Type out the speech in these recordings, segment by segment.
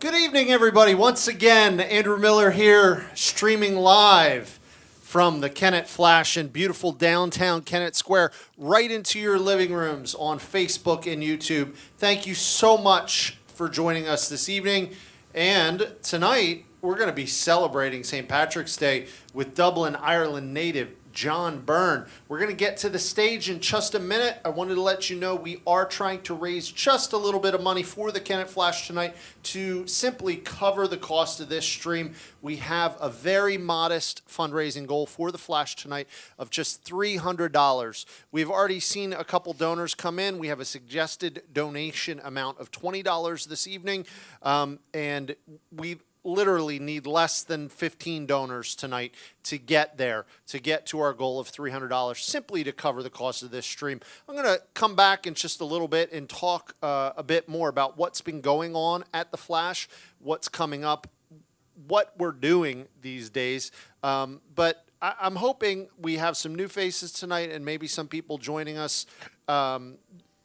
Good evening, everybody. Once again, Andrew Miller here, streaming live from the Kennett Flash in beautiful downtown Kennett Square, right into your living rooms on Facebook and YouTube. Thank you so much for joining us this evening. And tonight, we're going to be celebrating St. Patrick's Day with Dublin, Ireland native John Byrne. We're going to get to the stage in just a minute. I wanted to let you know we are trying to raise just a little bit of money for the Kennett Flash tonight to simply cover the cost of this stream. We have a very modest fundraising goal for the Flash tonight of just $300. We've already seen a couple donors come in. We have a suggested donation amount of $20 this evening, and we literally need less than 15 donors tonight to get there, to get to our goal of $300, simply to cover the cost of this stream. I'm going to come back in just a little bit and talk a bit more about what's been going on at the Flash, what's coming up, what we're doing these days. But I'm hoping we have some new faces tonight and maybe some people joining us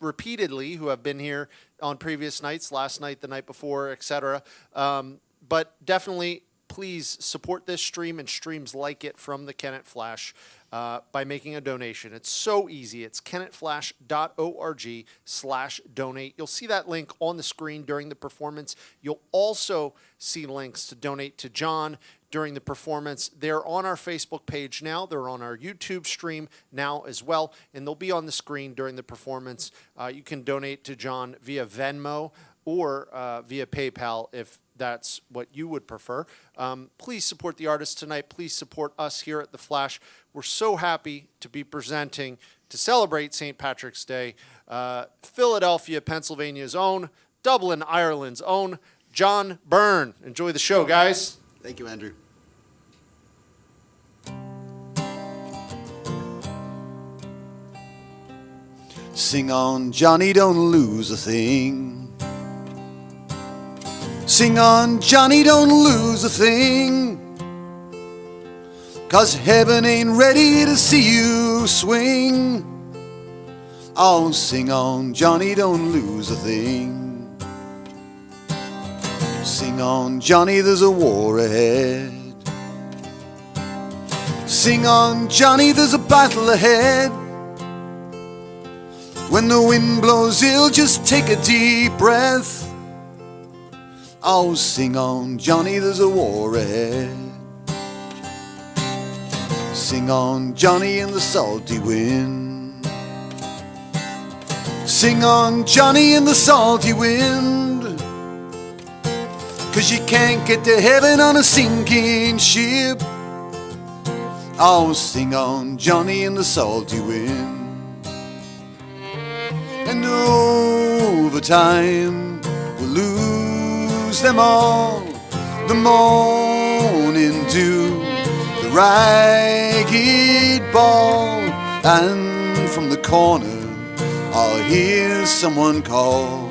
repeatedly who have been here on previous nights, last night, the night before, etc. But definitely, please support this stream and streams like it from the Kennett Flash by making a donation. It's so easy. It's kennettflash.org/donate. You'll see that link on the screen during the performance. You'll also see links to donate to John during the performance. They're on our Facebook page now. They're on our YouTube stream now as well, and they'll be on the screen during the performance. You can donate to John via Venmo or via PayPal if that's what you would prefer. Please support the artists tonight. Please support us here at The Flash. We're so happy to be presenting to celebrate St. Patrick's Day, Philadelphia, Pennsylvania's own, Dublin, Ireland's own, John Byrne. Enjoy the show, guys. Thank you, Andrew. Sing on, Johnny, don't lose a thing. Sing on, Johnny, don't lose a thing, 'cause heaven ain't ready to see you swing. Oh, sing on, Johnny, don't lose a thing. Sing on, Johnny, there's a war ahead. Sing on, Johnny, there's a battle ahead. When the wind blows ill, just take a deep breath. Oh, sing on, Johnny, there's a war ahead. Sing on, Johnny, in the salty wind. Sing on, Johnny, in the salty wind, 'cause you can't get to heaven on a sinking ship. Oh, sing on, Johnny, in the salty wind. And over time we'll lose them all, the morning dew, the ragged ball, and from the corner I'll hear someone call.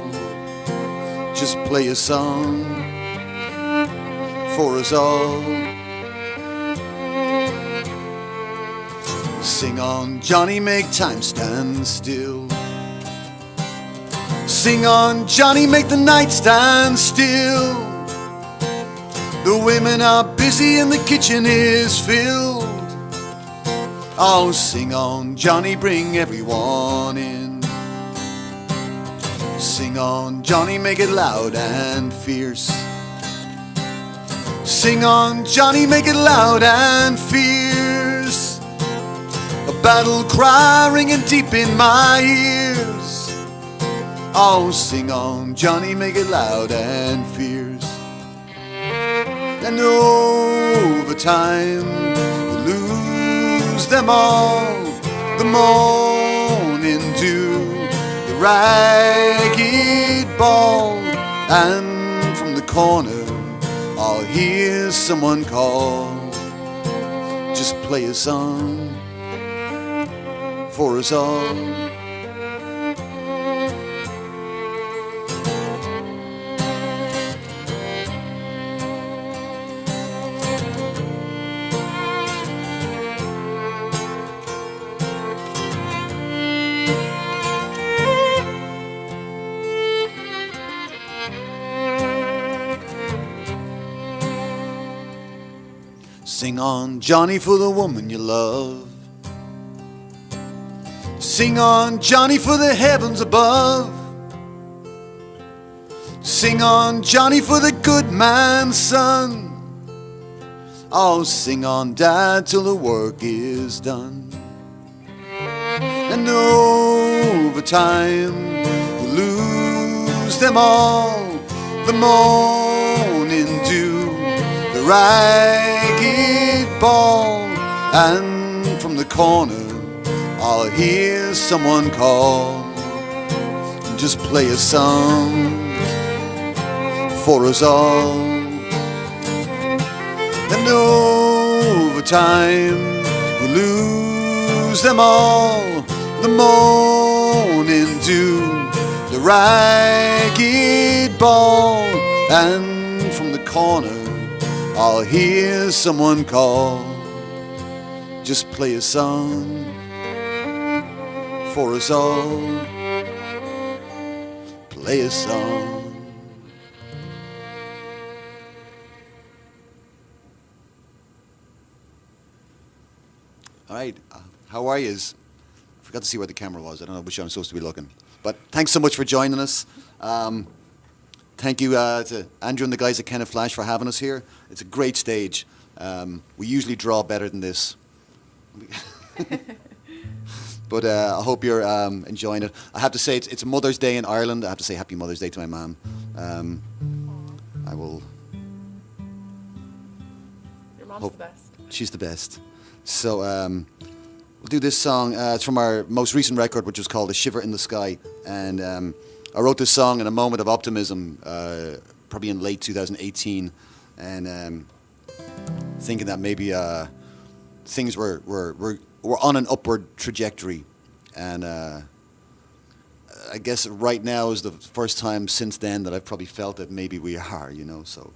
Just play a song for us all. Sing on, Johnny, make time stand still. Sing on, Johnny, make the night stand still. The women are busy and the kitchen is filled. Oh, sing on, Johnny, bring everyone in. Sing on, Johnny, make it loud and fierce. Sing on, Johnny, make it loud and fierce. A battle cry ringing deep in my ears. Oh, sing on, Johnny, make it loud and fierce. And over time we'll lose them all, the morning dew, the ragged ball, and from the corner I'll hear someone call. Just play a song for us all. Sing on, Johnny, for the woman you love. Sing on, Johnny, for the heavens above. Sing on, Johnny, for the good man's son. Oh, sing on, Dad, till the work is done. And over time we'll lose them all, the morning dew, the ragged ball. And from the corner I'll hear someone call, and just play a song for us all. And over time we'll lose them all, the morning dew, the ragged ball. And from the corner I'll hear someone call, just play a song for us all. Play a song. All right, how are you? I forgot to see where the camera was. I don't know which way I'm supposed to be looking. But thanks so much for joining us. Thank you to Andrew and the guys at Kennett Flash for having us here. It's a great stage. We usually draw better than this. But I hope you're enjoying it. I have to say, it's Mother's Day in Ireland. I have to say Happy Mother's Day to my mum. I will... Your mom's the best. She's the best. So we'll do this song. It's from our most recent record, which was called A Shiver in the Sky. And I wrote this song in a moment of optimism, probably in late 2018. And thinking that maybe things were on an upward trajectory. And I guess right now is the first time since then that I've probably felt that maybe we are, you know. So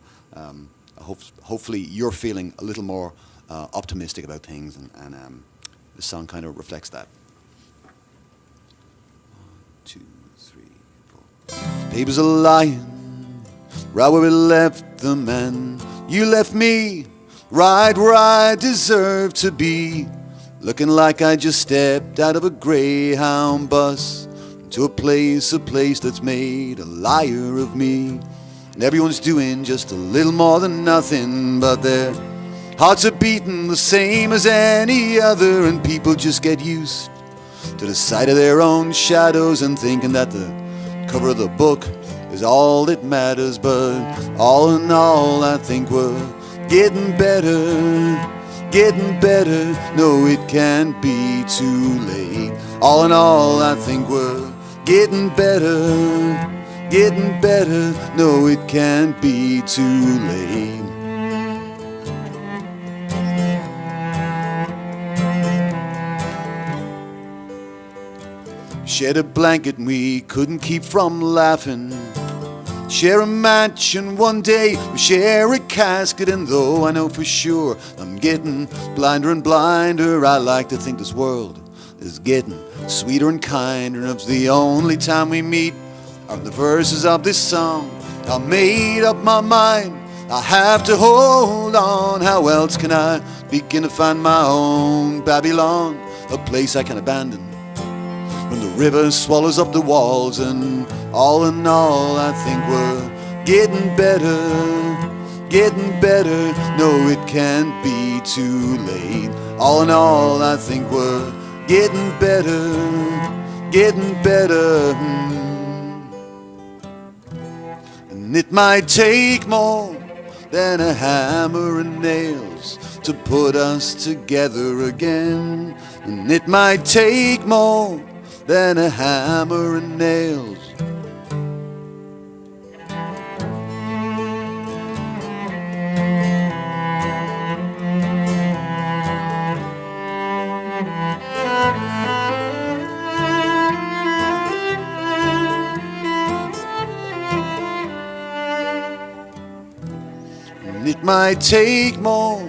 hopefully you're feeling a little more optimistic about things, and the song kind of reflects that. 1, 2, 3, 4. Baby's a lying right where we left them, and you left me right where I deserve to be, looking like I just stepped out of a Greyhound bus to a place that's made a liar of me. And everyone's doing just a little more than nothing, but their hearts are beating the same as any other, and people just get used to the sight of their own shadows and thinking that the cover of the book is all that matters. But all in all, I think we're getting better, getting better. No, it can't be too late. All in all, I think we're getting better, getting better. No, it can't be too late. Shared a blanket and we couldn't keep from laughing. Share a match and one day we share a casket. And though I know for sure I'm getting blinder and blinder, I like to think this world is getting sweeter and kinder. And if the only time we meet are the verses of this song, I made up my mind I have to hold on. How else can I begin to find my own Babylon, a place I can abandon when the river swallows up the walls? And all in all, I think we're getting better, getting better. No, it can't be too late. All in all, I think we're getting better, getting better. And it might take more than a hammer and nails to put us together again. And it might take more than a hammer and nails. And it might take more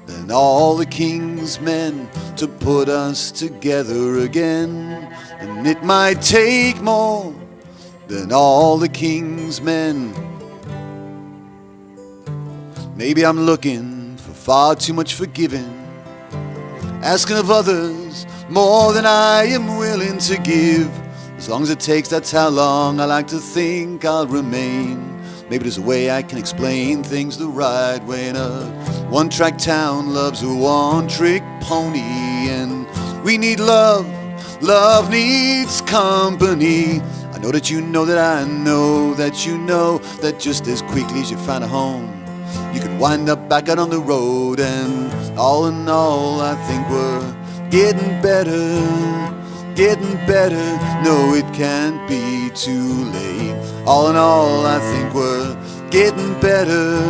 than all the king's men to put us together again. And it might take more than all the king's men. Maybe I'm looking for far too much forgiving, asking of others more than I am willing to give. As long as it takes, that's how long I like to think I'll remain. Maybe there's a way I can explain things the right way. In a one-track town loves a one-trick pony, and we need love, love needs company. I know that you know that I know that you know that just as quickly as you find a home, you can wind up back out on the road. And all in all, I think we're getting better, getting better. No, it can't be too late. All in all, I think we're getting better,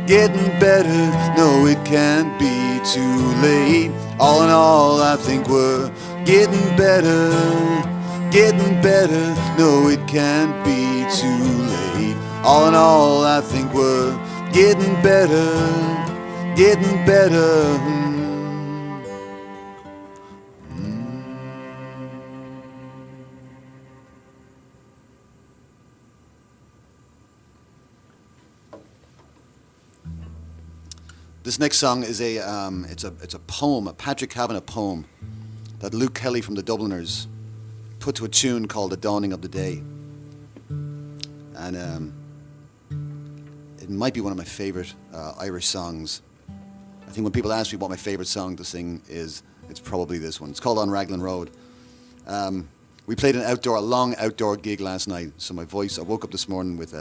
getting better. No, it can't be too late. All in all, I think we're getting better, getting better. No, it can't be too late. All in all, I think we're getting better, getting better. This next song is it's a poem, a Patrick Kavanagh poem that Luke Kelly from the Dubliners put to a tune called "The Dawning of the Day," and it might be one of my favorite Irish songs. I think when people ask me what my favorite song to sing is, it's probably this one. It's called "On Raglan Road." We played a long outdoor gig last night, so my voice, I woke up this morning with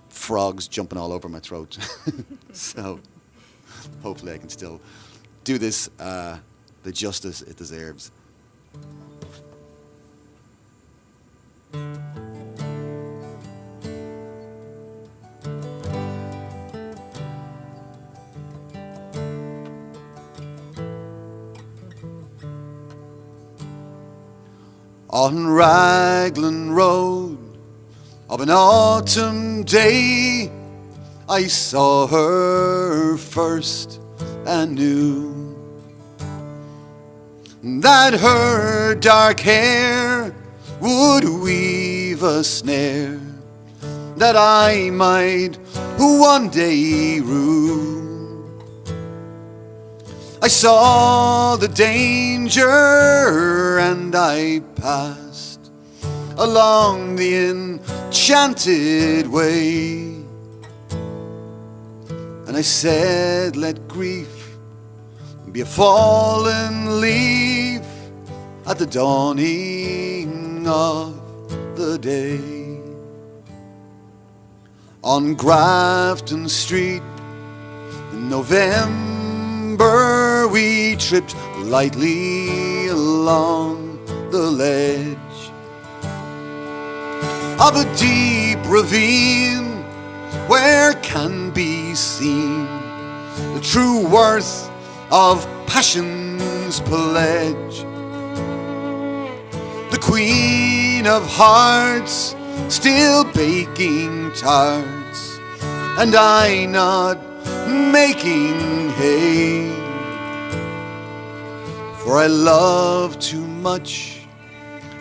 frogs jumping all over my throat. So hopefully I can still do this the justice it deserves. On Raglan Road of an autumn day, I saw her first and knew that her dark hair would weave a snare that I might one day rue. I saw the danger and I passed along the enchanted way, and I said, let grief be a fallen leaf at the dawning of the day. On Grafton Street in November we tripped lightly along the ledge of a deep ravine where can be seen the true worth of passion's pledge. The Queen of Hearts still baking tarts, and I not making hay, for I love too much,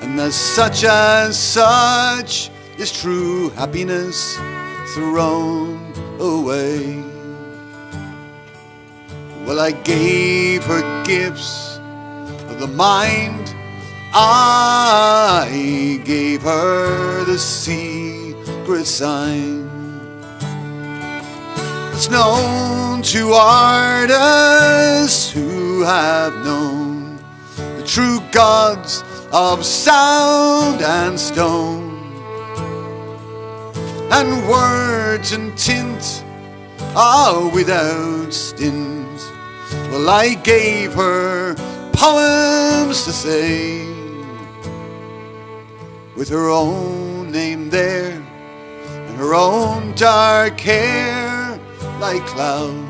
and as such is true happiness thrown away. Well, I gave her gifts of the mind, I gave her the secret sign. It's known to artists who have known the true gods of sound and stone, and words and tint are without stint. Well, I gave her poems to say, with her own name there and her own dark hair, like clouds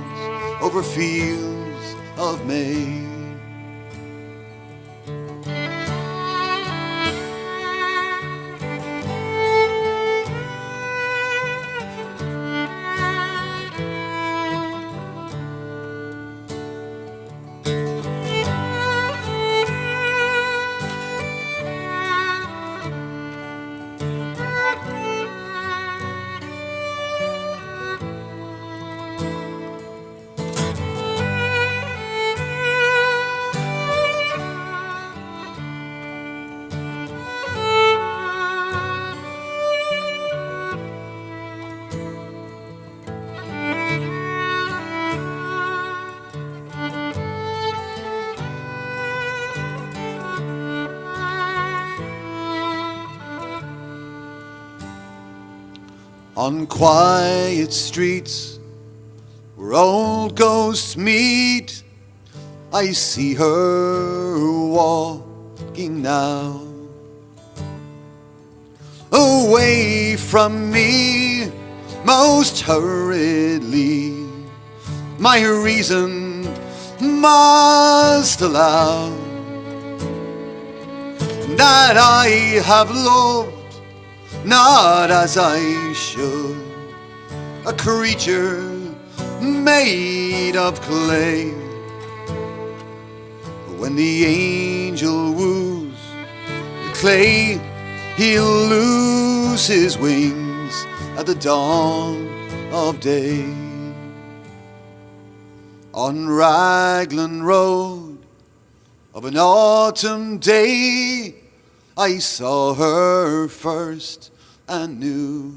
over fields of May. On quiet streets where old ghosts meet, I see her walking now. Away from me, most hurriedly, my reason must allow that I have loved not as I should, a creature made of clay. When the angel woos the clay, he'll lose his wings at the dawn of day. On Raglan Road of an autumn day, I saw her first and knew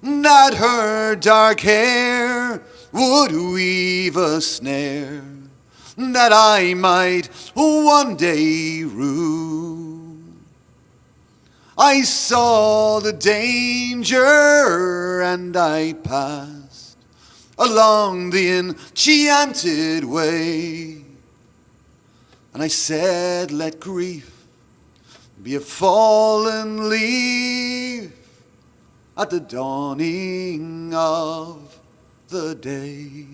that her dark hair would weave a snare that I might one day rue. I saw the danger and I passed along the enchanted way, and I said, let grief be a fallen leaf at the dawning of the day.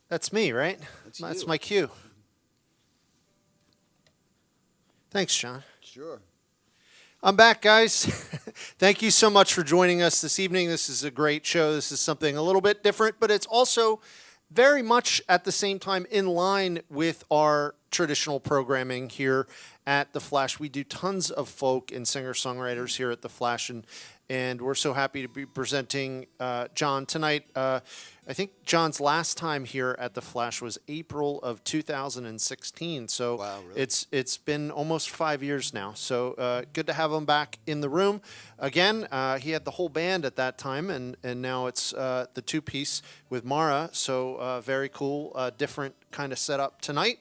That's me, right? That's you. my cue. Thanks, John. Sure. I'm back, guys. Thank you so much for joining us this evening. This is a great show. This is something a little bit different, but it's also very much at the same time in line with our traditional programming here at The Flash. We do tons of folk and singer-songwriters here at The Flash, and we're so happy to be presenting John tonight. I think John's last time here at The Flash was April of 2016. So wow, really? It's been almost 5 years now. So good to have him back in the room again. He had the whole band at that time, and now it's the two-piece with Mara. So very cool, different kind of setup tonight.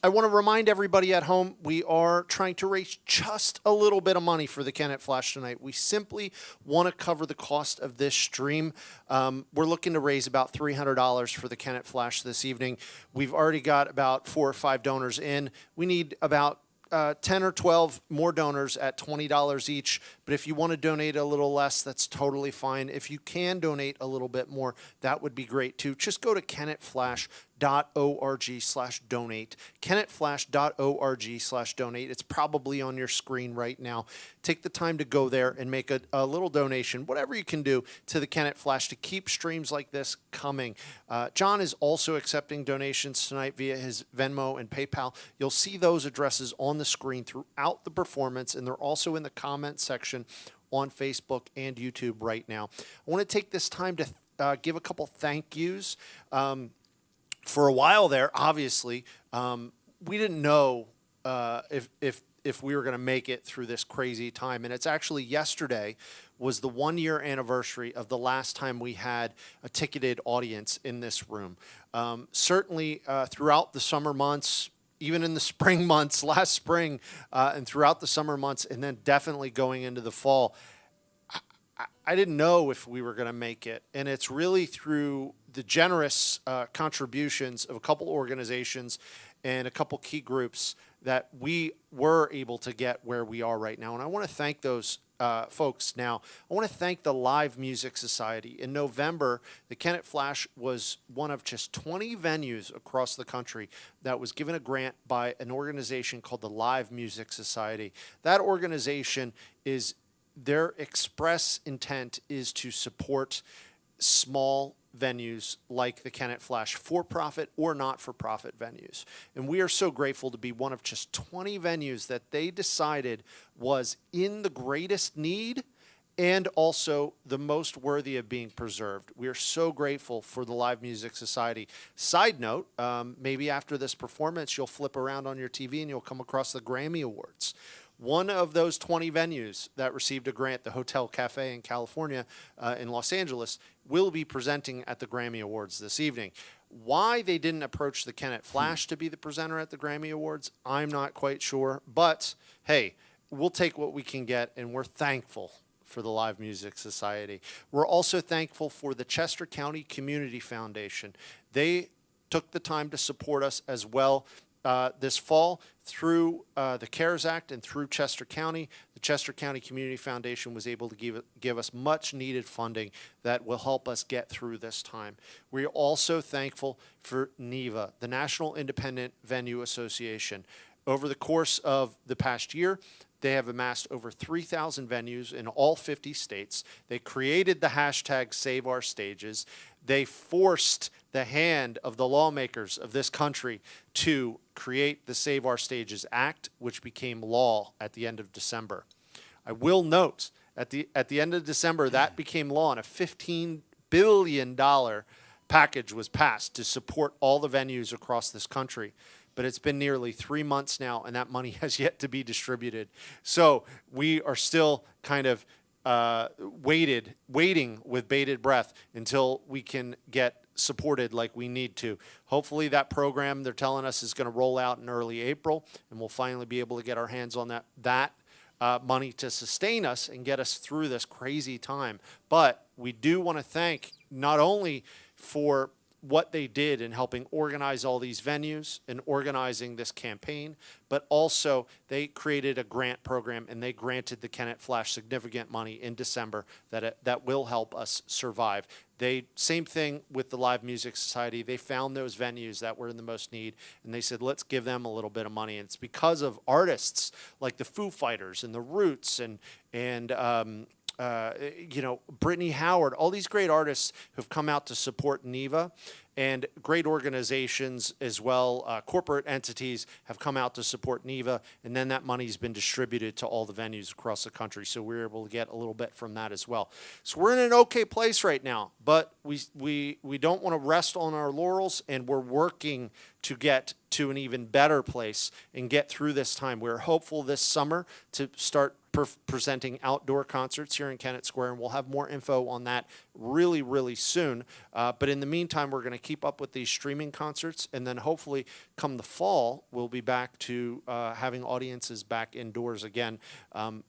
I want to remind everybody at home, we are trying to raise just a little bit of money for the Kennett Flash tonight. We simply want to cover the cost of this stream. We're looking to raise about $300 for the Kennett Flash this evening. We've already got about 4 or 5 donors in. We need about 10 or 12 more donors at $20 each. But if you want to donate a little less, that's totally fine. If you can donate a little bit more, that would be great too. Just go to kennettflash.org/donate. kennettflash.org/donate. It's probably on your screen right now. Take the time to go there and make a little donation, whatever you can do, to the Kennett Flash to keep streams like this coming. John is also accepting donations tonight via his Venmo and PayPal. You'll see those addresses on the screen throughout the performance, and they're also in the comment section on Facebook and YouTube right now. I want to take this time to give a couple thank yous. For a while there, obviously, we didn't know if we were going to make it through this crazy time. And it's actually yesterday was the 1-year anniversary of the last time we had a ticketed audience in this room. Certainly throughout the summer months, even in the spring months, last spring, and throughout the summer months, and then definitely going into the fall, I didn't know if we were going to make it. And it's really through the generous contributions of a couple organizations and a couple key groups that we were able to get where we are right now. And I want to thank those folks now. I want to thank the Live Music Society. In November, the Kennett Flash was one of just 20 venues across the country that was given a grant by an organization called the Live Music Society. That organization is, their express intent is to support small venues like the Kennett Flash, for-profit or not-for-profit venues. And we are so grateful to be one of just 20 venues that they decided was in the greatest need and also the most worthy of being preserved. We are so grateful for the Live Music Society. Side note, maybe after this performance, you'll flip around on your TV and you'll come across the Grammy Awards. One of those 20 venues that received a grant, the Hotel Cafe in California, in Los Angeles, will be presenting at the Grammy Awards this evening. Why they didn't approach the Kennett Flash to be the presenter at the Grammy Awards, I'm not quite sure. But, hey, we'll take what we can get, and we're thankful for the Live Music Society. We're also thankful for the Chester County Community Foundation. They took the time to support us as well this fall through the CARES Act and through Chester County. The Chester County Community Foundation was able to give us much needed funding that will help us get through this time. We're also thankful for NIVA, the National Independent Venue Association. Over the course of the past year, they have amassed over 3,000 venues in all 50 states. They created the hashtag Save Our Stages. They forced the hand of the lawmakers of this country to create the Save Our Stages Act, which became law at the end of December. I will note, at the end of December, that became law, and a $15 billion package was passed to support all the venues across this country. But it's been nearly 3 months now, and that money has yet to be distributed. So we are still kind of waiting with bated breath until we can get supported like we need to. Hopefully that program, they're telling us, is going to roll out in early April, and we'll finally be able to get our hands on that money to sustain us and get us through this crazy time. But we do want to thank not only for what they did in helping organize all these venues and organizing this campaign, but also they created a grant program and they granted the Kennett Flash significant money in December that will help us survive. Same thing with the Live Music Society. They found those venues that were in the most need, and they said, let's give them a little bit of money. And it's because of artists like the Foo Fighters and the Roots and Brittany Howard, all these great artists who've come out to support NIVA, and great organizations as well, corporate entities have come out to support NIVA, and then that money's been distributed to all the venues across the country, so we're able to get a little bit from that as well. So we're in an okay place right now, but we don't want to rest on our laurels, and we're working to get to an even better place and get through this time. We're hopeful this summer to start presenting outdoor concerts here in Kennett Square, and we'll have more info on that really, really soon. But in the meantime, we're going to keep up with these streaming concerts, and then hopefully come the fall, we'll be back to having audiences back indoors again.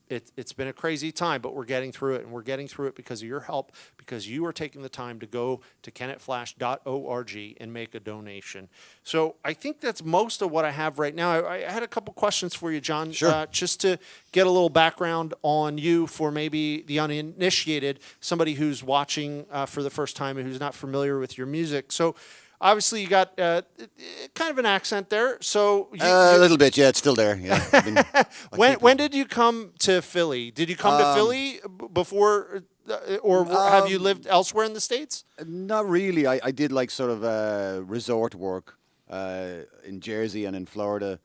It's been a crazy time, but we're getting through it, and we're getting through it because of your help, because you are taking the time to go to kennettflash.org and make a donation. So I think that's most of what I have right now. I had a couple questions for you, John. Sure. Just to get a little background on you for maybe the uninitiated, somebody who's watching for the first time and who's not familiar with your music. So obviously you got kind of an accent there. So a little bit, yeah, it's still there. Yeah. When did you come to Philly? Did you come to Philly before, or have you lived elsewhere in the States? Not really. I did like sort of resort work in Jersey and in Florida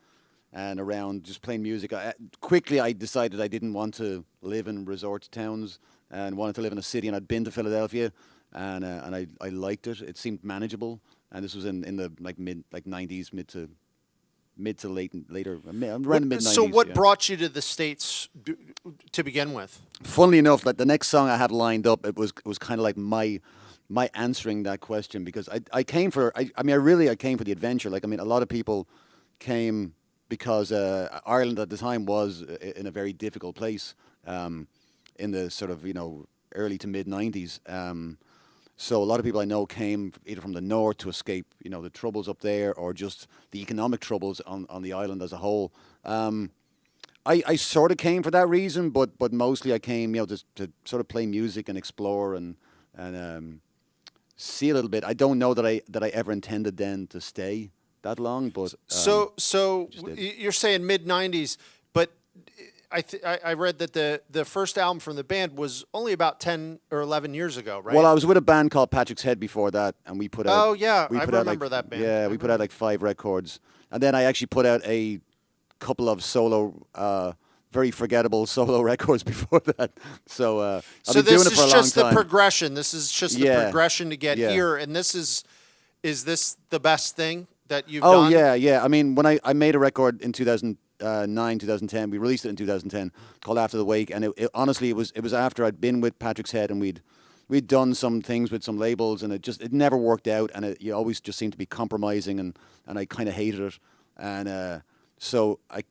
and around, just playing music. Quickly I decided I didn't want to live in resort towns and wanted to live in a city, and I'd been to Philadelphia, and I liked it. It seemed manageable, and this was in the mid 90s, mid to later, around the mid 90s. So what brought you to the States to begin with? Funnily enough, like the next song I had lined up, it was kind of like my answering that question, because I came for the adventure. Like, I mean, a lot of people came because Ireland at the time was in a very difficult place in the sort of, early to mid 90s. So a lot of people I know came either from the north to escape, the troubles up there, or just the economic troubles on the island as a whole. I sort of came for that reason, but mostly I came, to sort of play music and explore and see a little bit. I don't know that I ever intended then to stay that long, but so you're saying mid 90s, but I read that the first album from the band was only about 10 or 11 years ago, right? Well, I was with a band called Patrick's Head before that, and we put out. Oh yeah, I remember that band. Yeah, we put out like 5 records, and then I actually put out a couple of solo, very forgettable solo records before that. So I've been doing it for a long time. This is just the progression. This is just the progression to get here, and this is this the best thing that you've done? Oh yeah. I mean, when I made a record in 2009, 2010, we released it in 2010 called After the Wake, and it honestly it was after I'd been with Patrick's Head, and we'd we'd done some things with some labels, and it never worked out, and you always just seemed to be compromising, and I kind of hated it, and so I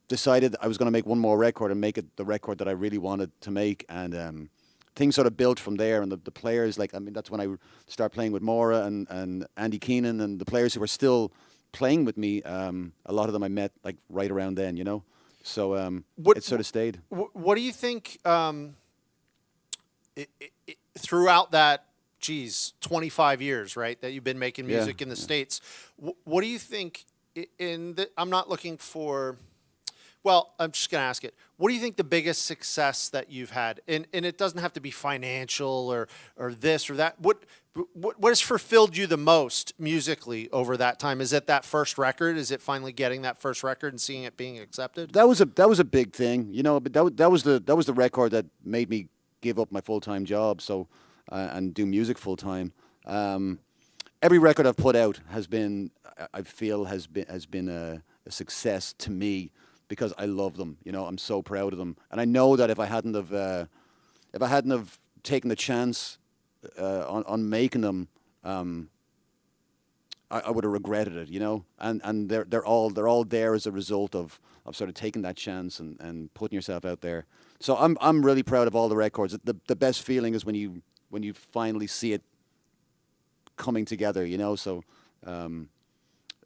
decided I was going to make one more record and make it the record that I really wanted to make, and things sort of built from there. And the players, like, I mean, that's when I started playing with Maura and Andy Keenan, and the players who were still playing with me. A lot of them I met like right around then, you know. So it sort of stayed. What do you think throughout that, 25 years, right, that you've been making music in the States? What do you think I'm not looking for... Well, I'm just going to ask it. What do you think the biggest success that you've had? And it doesn't have to be financial or this or that. What has fulfilled you the most musically over that time? Is it that first record? Is it finally getting that first record and seeing it being accepted? That was a big thing, you know. But that was the record that made me give up my full-time job, so and do music full-time. Every record I've put out has been a success to me, because I love them, you know. I'm so proud of them, and I know that if I hadn't have taken the chance on making them, I would have regretted it, you know. And they're all there as a result of sort of taking that chance and putting yourself out there. So I'm really proud of all the records. The best feeling is when you finally see it coming together, you know. So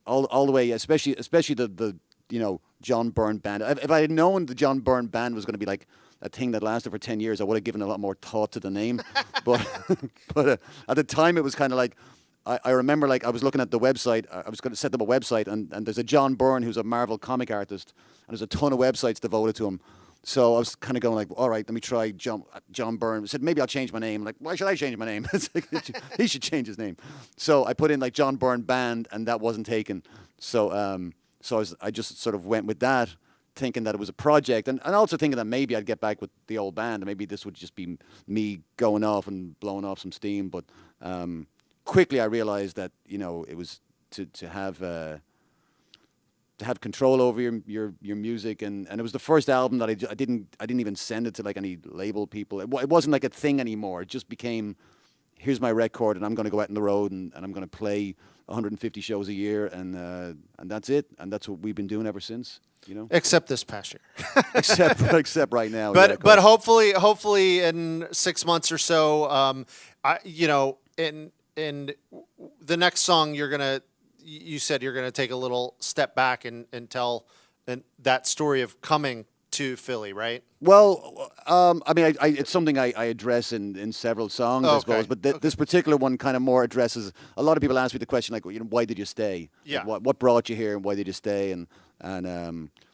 all the way, especially the you know, John Byrne Band. If I had known the John Byrne Band was going to be like a thing that lasted for 10 years, I would have given a lot more thought to the name. but at the time, it was kind of like, I remember, like, I was looking at the website. I was going to set up a website, and there's a John Byrne who's a Marvel comic artist, and there's a ton of websites devoted to him. So I was kind of going like, all right, let me try John Byrne. I said, maybe I'll change my name. Like, why should I change my name? It's like, he should change his name. So I put in like John Byrne Band, and that wasn't taken. So I just sort of went with that, thinking that it was a project, and also thinking that maybe I'd get back with the old band, and maybe this would just be me going off and blowing off some steam. But quickly I realized that, you know, it was to have control over your music, and it was the first album that I didn't even send it to like any label people. It wasn't like a thing anymore. It just became, here's my record, and I'm going to go out on the road, and I'm going to play 150 shows a year, and that's it, and that's what we've been doing ever since, you know. Except this past year. except right now. But hopefully in 6 months or so, you know, in the next song you said you're gonna take a little step back and tell that story of coming to Philly, right? Well, I mean, it's something I address in several songs, I suppose. But this particular one kind of more addresses. A lot of people ask me the question, like, you know, why did you stay? Yeah. Like, what brought you here, and why did you stay? And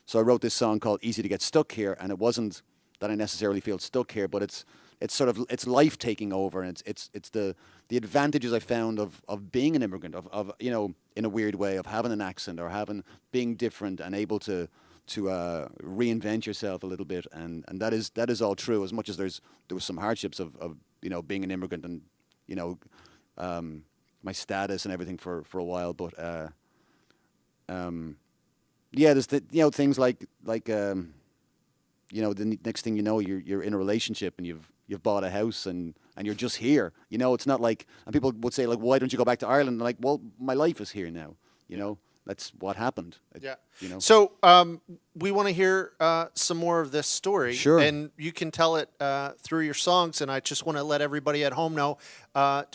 so I wrote this song called "Easy to Get Stuck Here," and it wasn't that I necessarily feel stuck here, but it's sort of, it's life taking over, and it's the advantages I found of being an immigrant, of you know, in a weird way, of having an accent or being different and able to reinvent yourself a little bit, and that is all true. As much as there was some hardships of you know, being an immigrant, and you know, my status and everything for a while, but yeah, there's you know, things like you know, the next thing you know, you're in a relationship, and you've bought a house, and you're just here. You know, it's not like, and people would say like, why don't you go back to Ireland? And like, well, my life is here now. You know. That's what happened. Yeah. You know. So we want to hear some more of this story. Sure. And you can tell it through your songs. And I just want to let everybody at home know,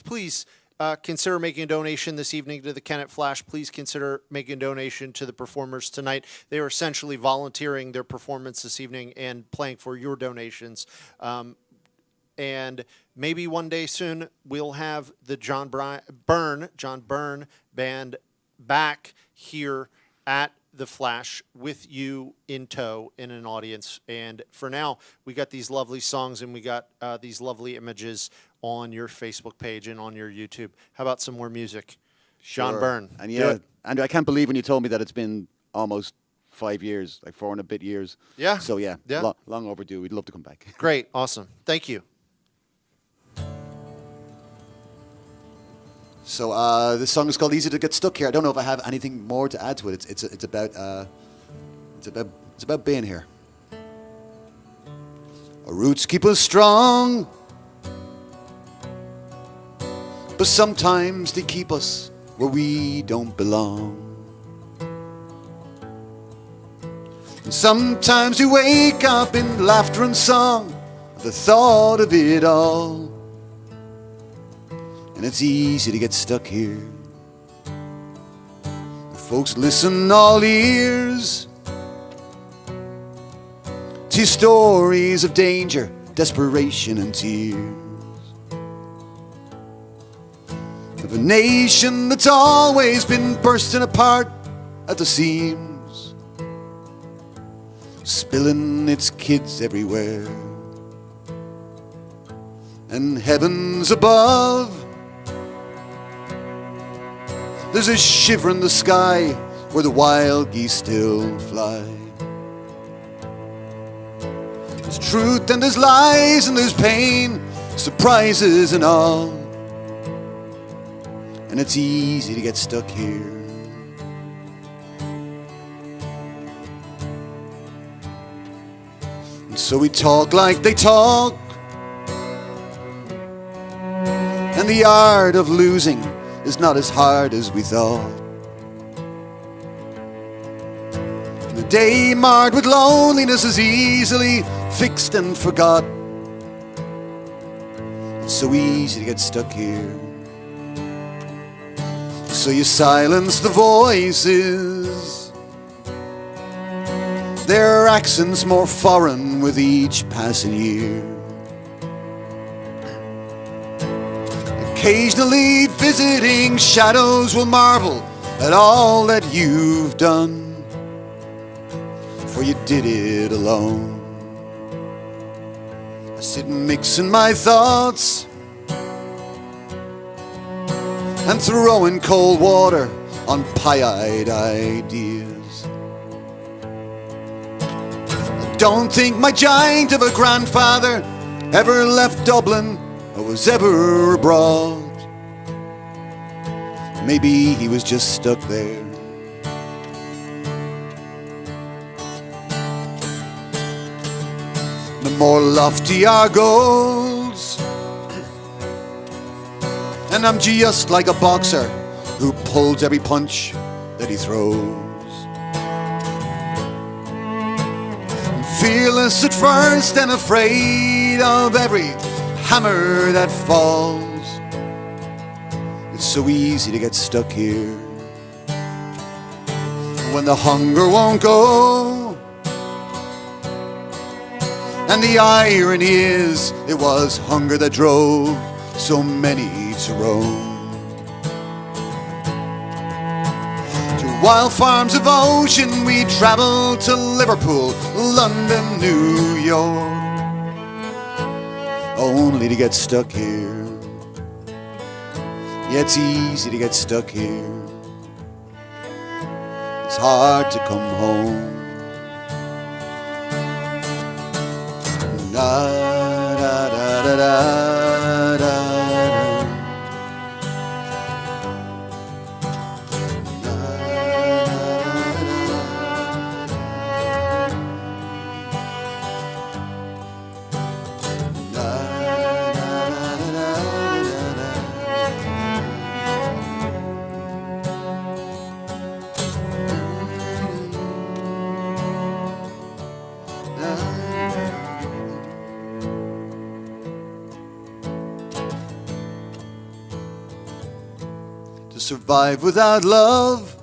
please consider making a donation this evening to the Kennett Flash. Please consider making a donation to the performers tonight. They are essentially volunteering their performance this evening and playing for your donations. And maybe one day soon we'll have the John Byrne Band back here at the Flash with you in tow in an audience. And for now, we got these lovely songs, and we got these lovely images on your Facebook page and on your YouTube. How about some more music? John Byrne. And yeah, Andrew, I can't believe when you told me that it's been almost 5 years, like 4 and a bit years. Yeah. So yeah. Long overdue. We'd love to come back. Great. Awesome. Thank you. So this song is called "Easy to Get Stuck Here." I don't know if I have anything more to add to it. It's about being here. Our roots keep us strong but sometimes they keep us where we don't belong. And sometimes we wake up in laughter and song at the thought of it all. And it's easy to get stuck here. Folks, listen all ears to stories of danger, desperation and tears, of a nation that's always been bursting apart at the seams, spilling its kids everywhere. And heavens above, there's a shiver in the sky where the wild geese still fly. There's truth and there's lies and there's pain, surprises and all. And it's easy to get stuck here. And so we talk like they talk, and the art of losing is not as hard as we thought. And a day marred with loneliness is easily fixed and forgot. It's so easy to get stuck here. So you silence the voices, their accents more foreign with each passing year. Occasionally visiting shadows will marvel at all that you've done, for you did it alone. I sit mixing my thoughts and throwing cold water on pie-eyed ideas. I don't think my giant of a grandfather ever left Dublin or was ever abroad. Maybe he was just stuck there. The more lofty our goals, and I'm just like a boxer who pulls every punch that he throws. Fearless at first and afraid of every hammer that falls. It's so easy to get stuck here when the hunger won't go. And the irony is, it was hunger that drove so many to roam. To wild farms of ocean we traveled, to Liverpool, London, New York, only to get stuck here. Yeah, it's easy to get stuck here. It's hard to come home. Da, da, da, da, da, da. To survive without love,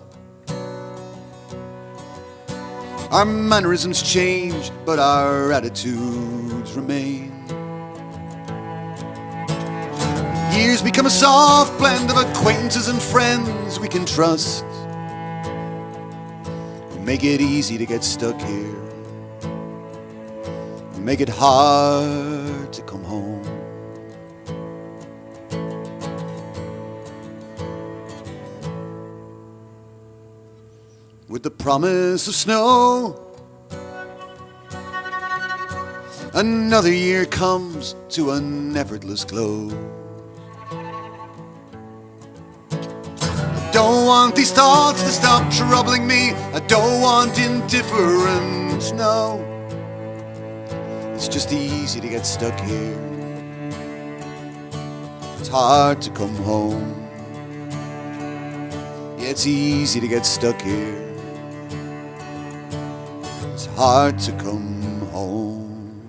our mannerisms change, but our attitudes remain. Years become a soft blend of acquaintances and friends we can trust. We make it easy to get stuck here. We make it hard to come home. With the promise of snow, another year comes to an effortless close. I don't want these thoughts to stop troubling me. I don't want indifference, no. It's just easy to get stuck here. It's It's hard to come home. Yeah, it's easy to get stuck here. It's hard to come home.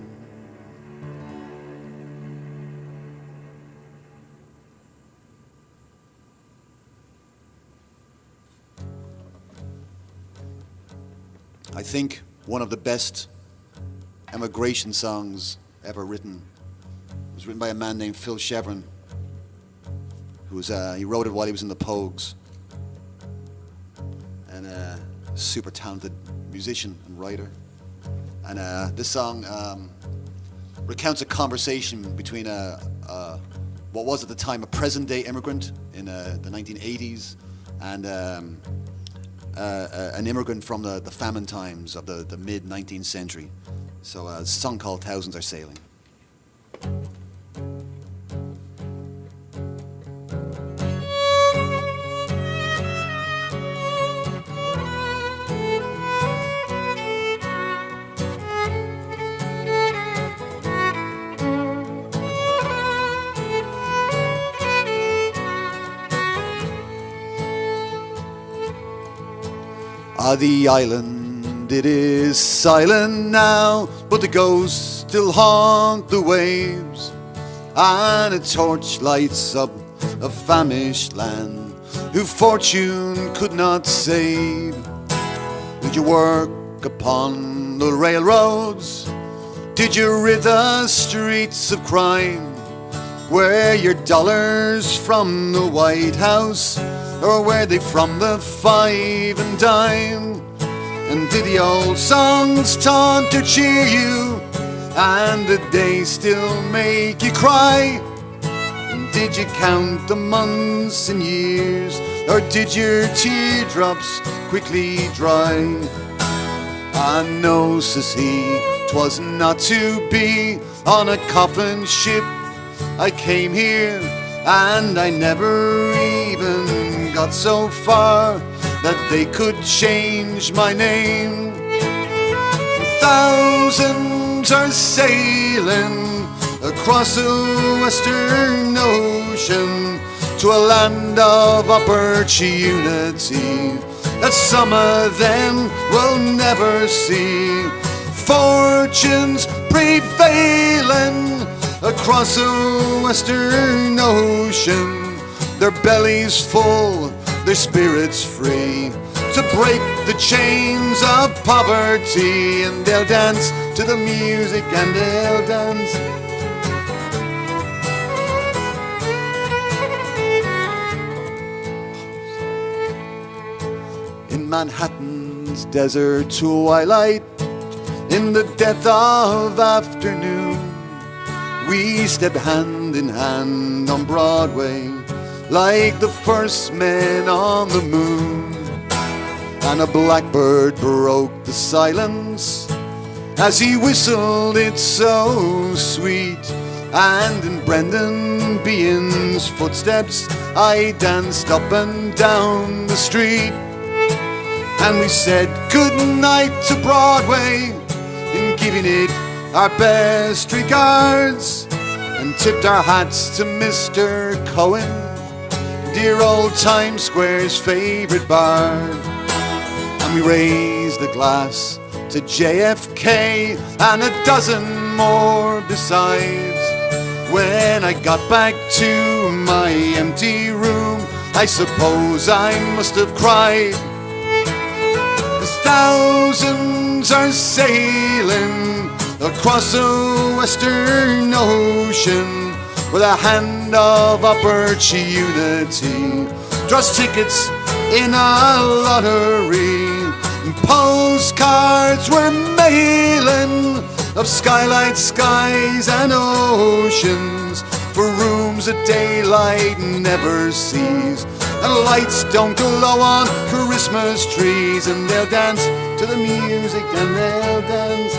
I think one of the best emigration songs ever written was written by a man named Phil Chevron, he wrote it while he was in the Pogues, and a super talented musician and writer. And this song recounts a conversation between what was at the time a present-day immigrant in the 1980s and an immigrant from the famine times of the mid-19th century. So a song called Thousands Are Sailing. The island, it is silent now, but the ghosts still haunt the waves, and a torch lights up a famished land who fortune could not save. Did you work upon the railroads? Did you rid the streets of crime? Were your dollars from the White House, or were they from the 5 and dime? And did the old songs taunt or cheer you, and the day still make you cry? And did you count the months and years, or did your teardrops quickly dry? I know, says he, 'twas not to be on a coffin ship. I came here and I never even got so far that they could change my name. Thousands are sailing across the western ocean to a land of opportunity that some of them will never see. Fortunes prevailing across the western ocean, their bellies full, their spirits free, to break the chains of poverty. And they'll dance to the music, and they'll dance. In Manhattan's desert twilight, in the death of afternoon, we stepped hand in hand on Broadway like the first men on the moon. And a blackbird broke the silence as he whistled it so sweet. And in Brendan Behan's footsteps I danced up and down the street. And we said good night to Broadway, in giving it our best regards, and tipped our hats to Mr. Cohen, dear old Times Square's favorite bard. And we raised a glass to JFK and a dozen more besides. When I got back to my empty room, I suppose I must have cried, 'cause thousands are sailing across the western ocean with a hand of opportunity. Draws tickets in a lottery, and postcards were mailing of skylight skies and oceans for rooms that daylight never sees, and lights don't glow on Christmas trees. And they'll dance to the music, and they'll dance.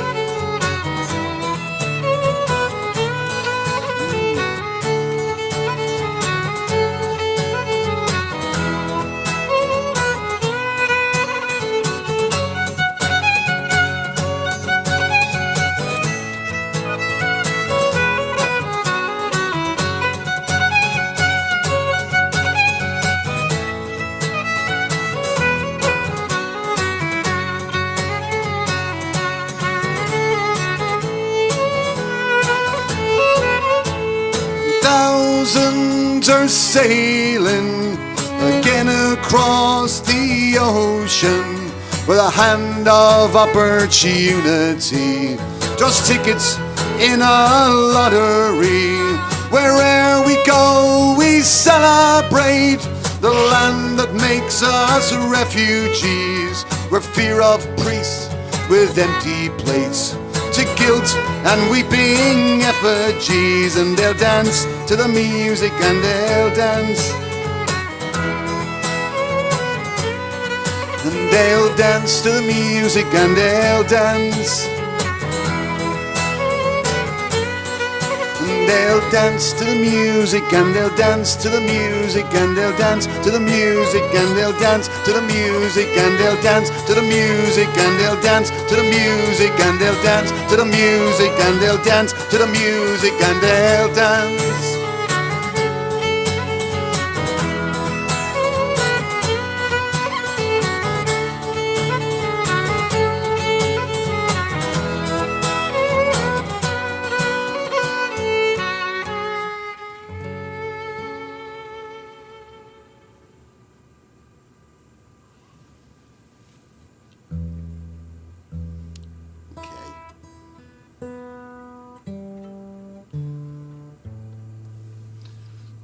thousands are sailing again across the ocean with a hand of opportunity. Just tickets in a lottery. Where'er we go, we celebrate the land that makes us refugees. We're fear of priests with empty plates, to guilt and weeping effigies, and they'll dance to the music and they'll dance. And they'll dance to the music and they'll dance. And they'll dance to the music and they'll dance to the music and they'll dance to the music and they'll dance to the music and they'll dance to the music and they'll dance to the music and they'll dance to the music and they'll dance to the music and they'll dance.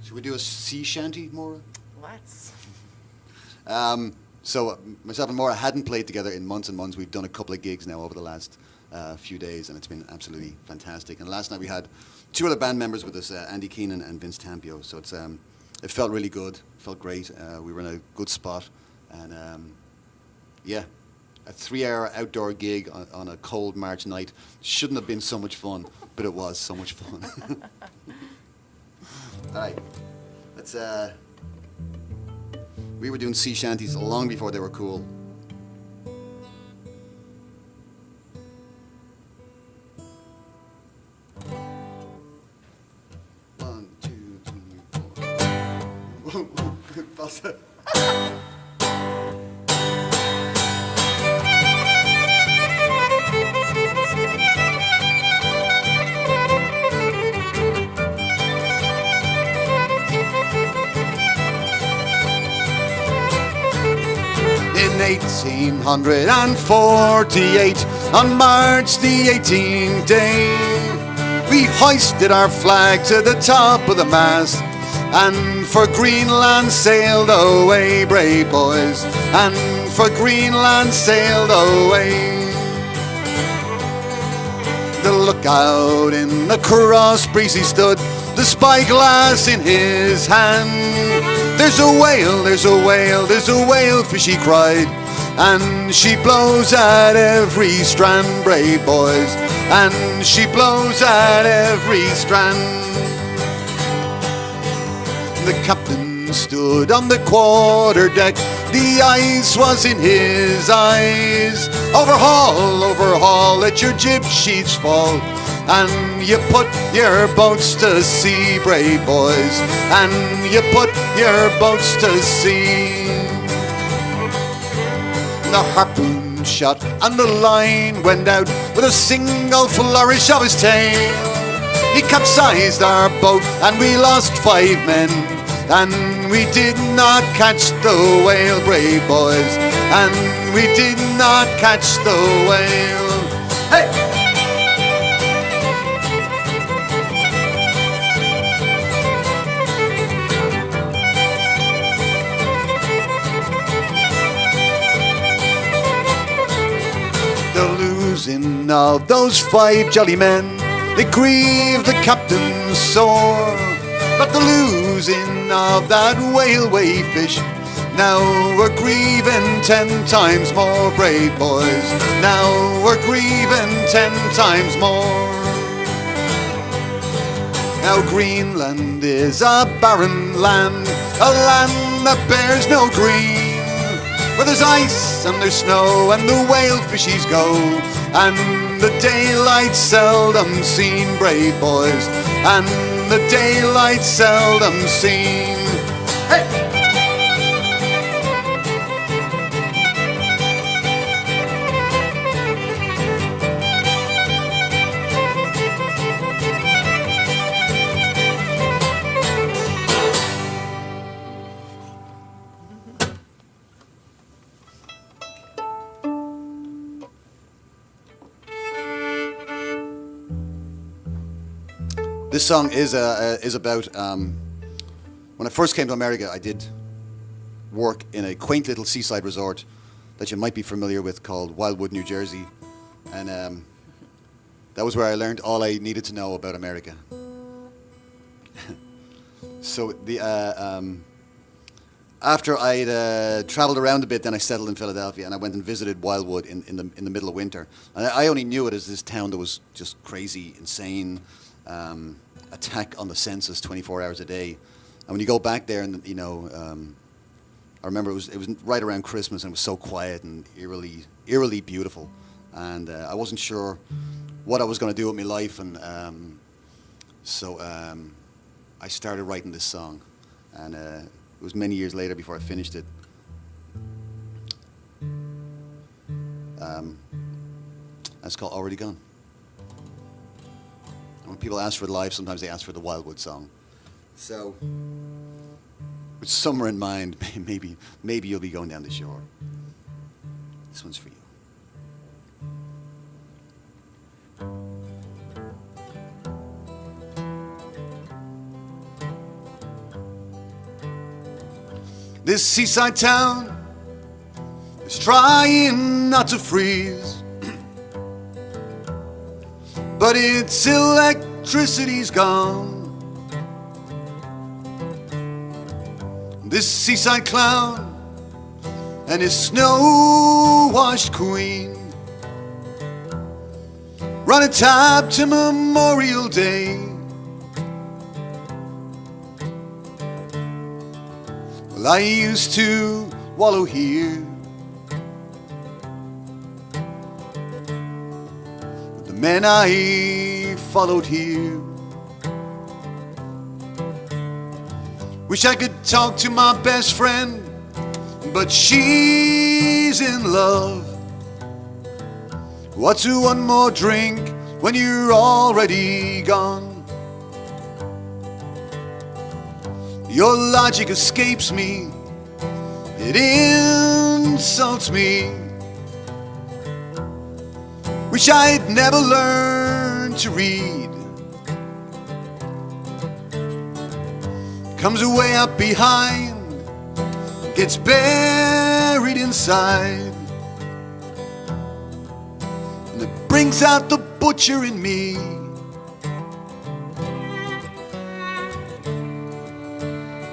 Should we do a sea shanty, Maura? Let's. So myself and Maura hadn't played together in months and months. We've done a couple of gigs now over the last few days, and it's been absolutely fantastic. And last night we had two other band members with us, Andy Keenan and Vince Tampio. So it's it felt really good, felt great. We were in a good spot, and yeah, a 3-hour outdoor gig on a cold March night shouldn't have been so much fun, but it was so much fun. All right, let's. We were doing sea shanties long before they were cool. One, two, three, four. Whoa, In 1848, on March the 18th day, we hoisted our flag to the top of the mast, and for Greenland sailed away, brave boys, and for Greenland sailed away. The lookout in the cross breeze he stood, the spyglass in his hand. There's a whale, there's a whale, there's a whalefish, he cried, and she blows at every strand, brave boys, and she blows at every strand. The captain stood on the quarterdeck, the ice was in his eyes. Overhaul, overhaul, let your jib sheets fall, and you put your boats to sea, brave boys, and you put your boats to sea. The harpoon shot and the line went out with a single flourish of his tail. He capsized our boat and we lost 5 men, and we did not catch the whale, brave boys, and we did not catch the whale. Hey! Losing of those 5 jolly men, they grieved the captain sore. But the losing of that whaleway fish, now we're grieving 10 times more, brave boys. Now we're grieving 10 times more. Now Greenland is a barren land, a land that bears no green, where there's ice and there's snow and the whale fishies go, and the daylight seldom seen, brave boys, and the daylight seldom seen. Hey! This song is about when I first came to America. I did work in a quaint little seaside resort that you might be familiar with called Wildwood, New Jersey, and that was where I learned all I needed to know about America. So after I'd traveled around a bit, then I settled in Philadelphia, and I went and visited Wildwood in the middle of winter. And I only knew it as this town that was just crazy, insane, attack on the senses 24 hours a day. And when you go back there, and I remember it was right around Christmas, and it was so quiet and eerily beautiful. And I wasn't sure what I was going to do with my life, and so I started writing this song, and it was many years later before I finished it. It's called Already Gone. And when people ask for the live, sometimes they ask for the Wildwood song. So, with summer in mind, maybe you'll be going down the shore. This one's for you. This seaside town is trying not to freeze, but its electricity's gone. This seaside clown and his snow-washed queen run a tab to Memorial Day. Well, I used to wallow here, with the men I followed here. Wish I could talk to my best friend, but she's in love. What's one more drink when you're already gone? Your logic escapes me, it insults me. Wish I'd never learned to read. Comes way up behind, gets buried inside, and it brings out the butcher in me.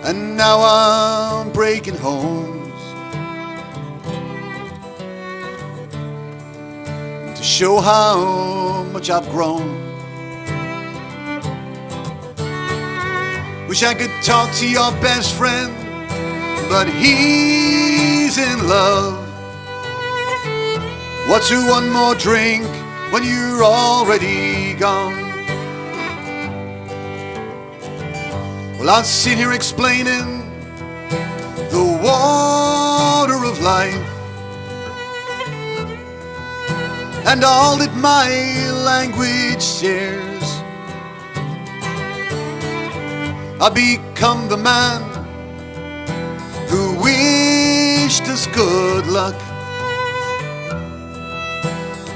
And now I'm breaking homes to show how much I've grown. Wish I could talk to your best friend, but he's in love. What's one more drink when you're already gone? Well, I'll sit here explaining the water of life and all that my language shares. I become the man who wished us good luck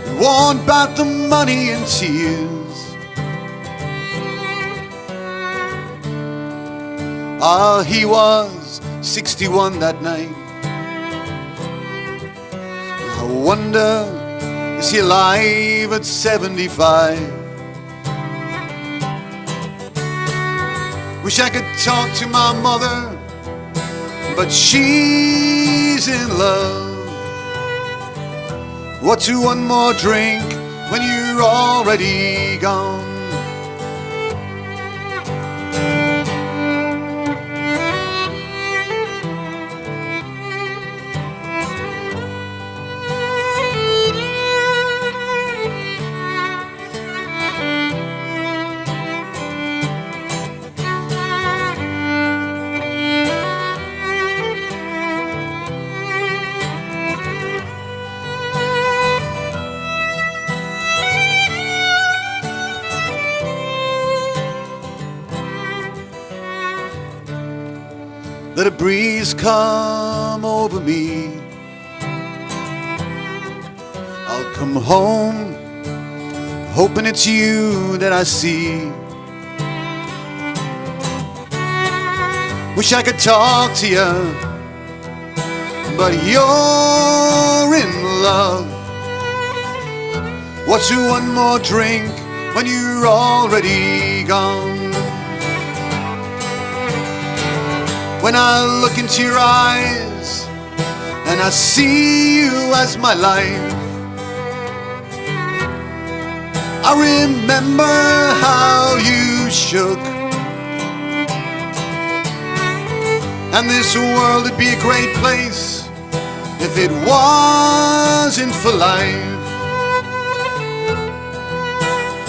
and warned about the money and tears. Ah, he was 61 that night. I wonder, is he alive at 75? Wish I could talk to my mother, but she's in love. What's one more drink when you're already gone? Let a breeze come over me. I'll come home, hoping it's you that I see. Wish I could talk to you, but you're in love. What's one more drink when you're already gone? When I look into your eyes and I see you as my life, I remember how you shook. And this world would be a great place if it wasn't for life.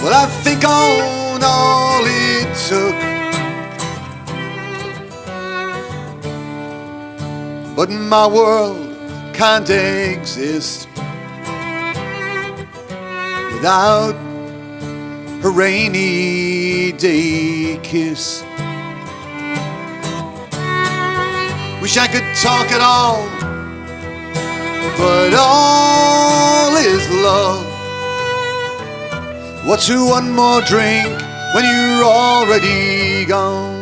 Well, I think on all it took, but my world can't exist without a rainy day kiss. Wish I could talk at all, but all is love. What's one more drink when you're already gone?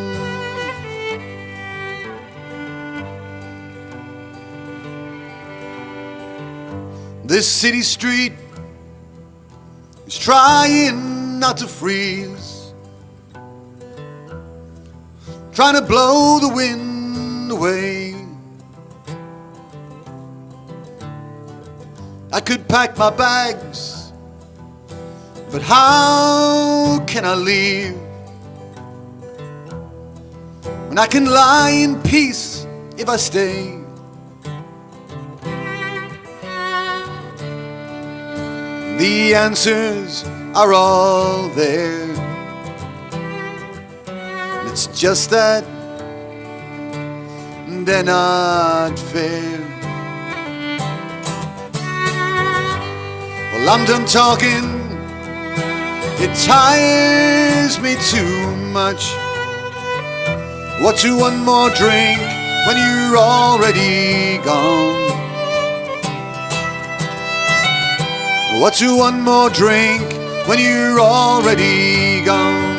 This city street is trying not to freeze, trying to blow the wind away. I could pack my bags, but how can I leave when I can lie in peace if I stay? The answers are all there. It's just that they're not fair. Well, I'm done talking. It tires me too much. What's one more drink when you're already gone? What's one more drink when you're already gone?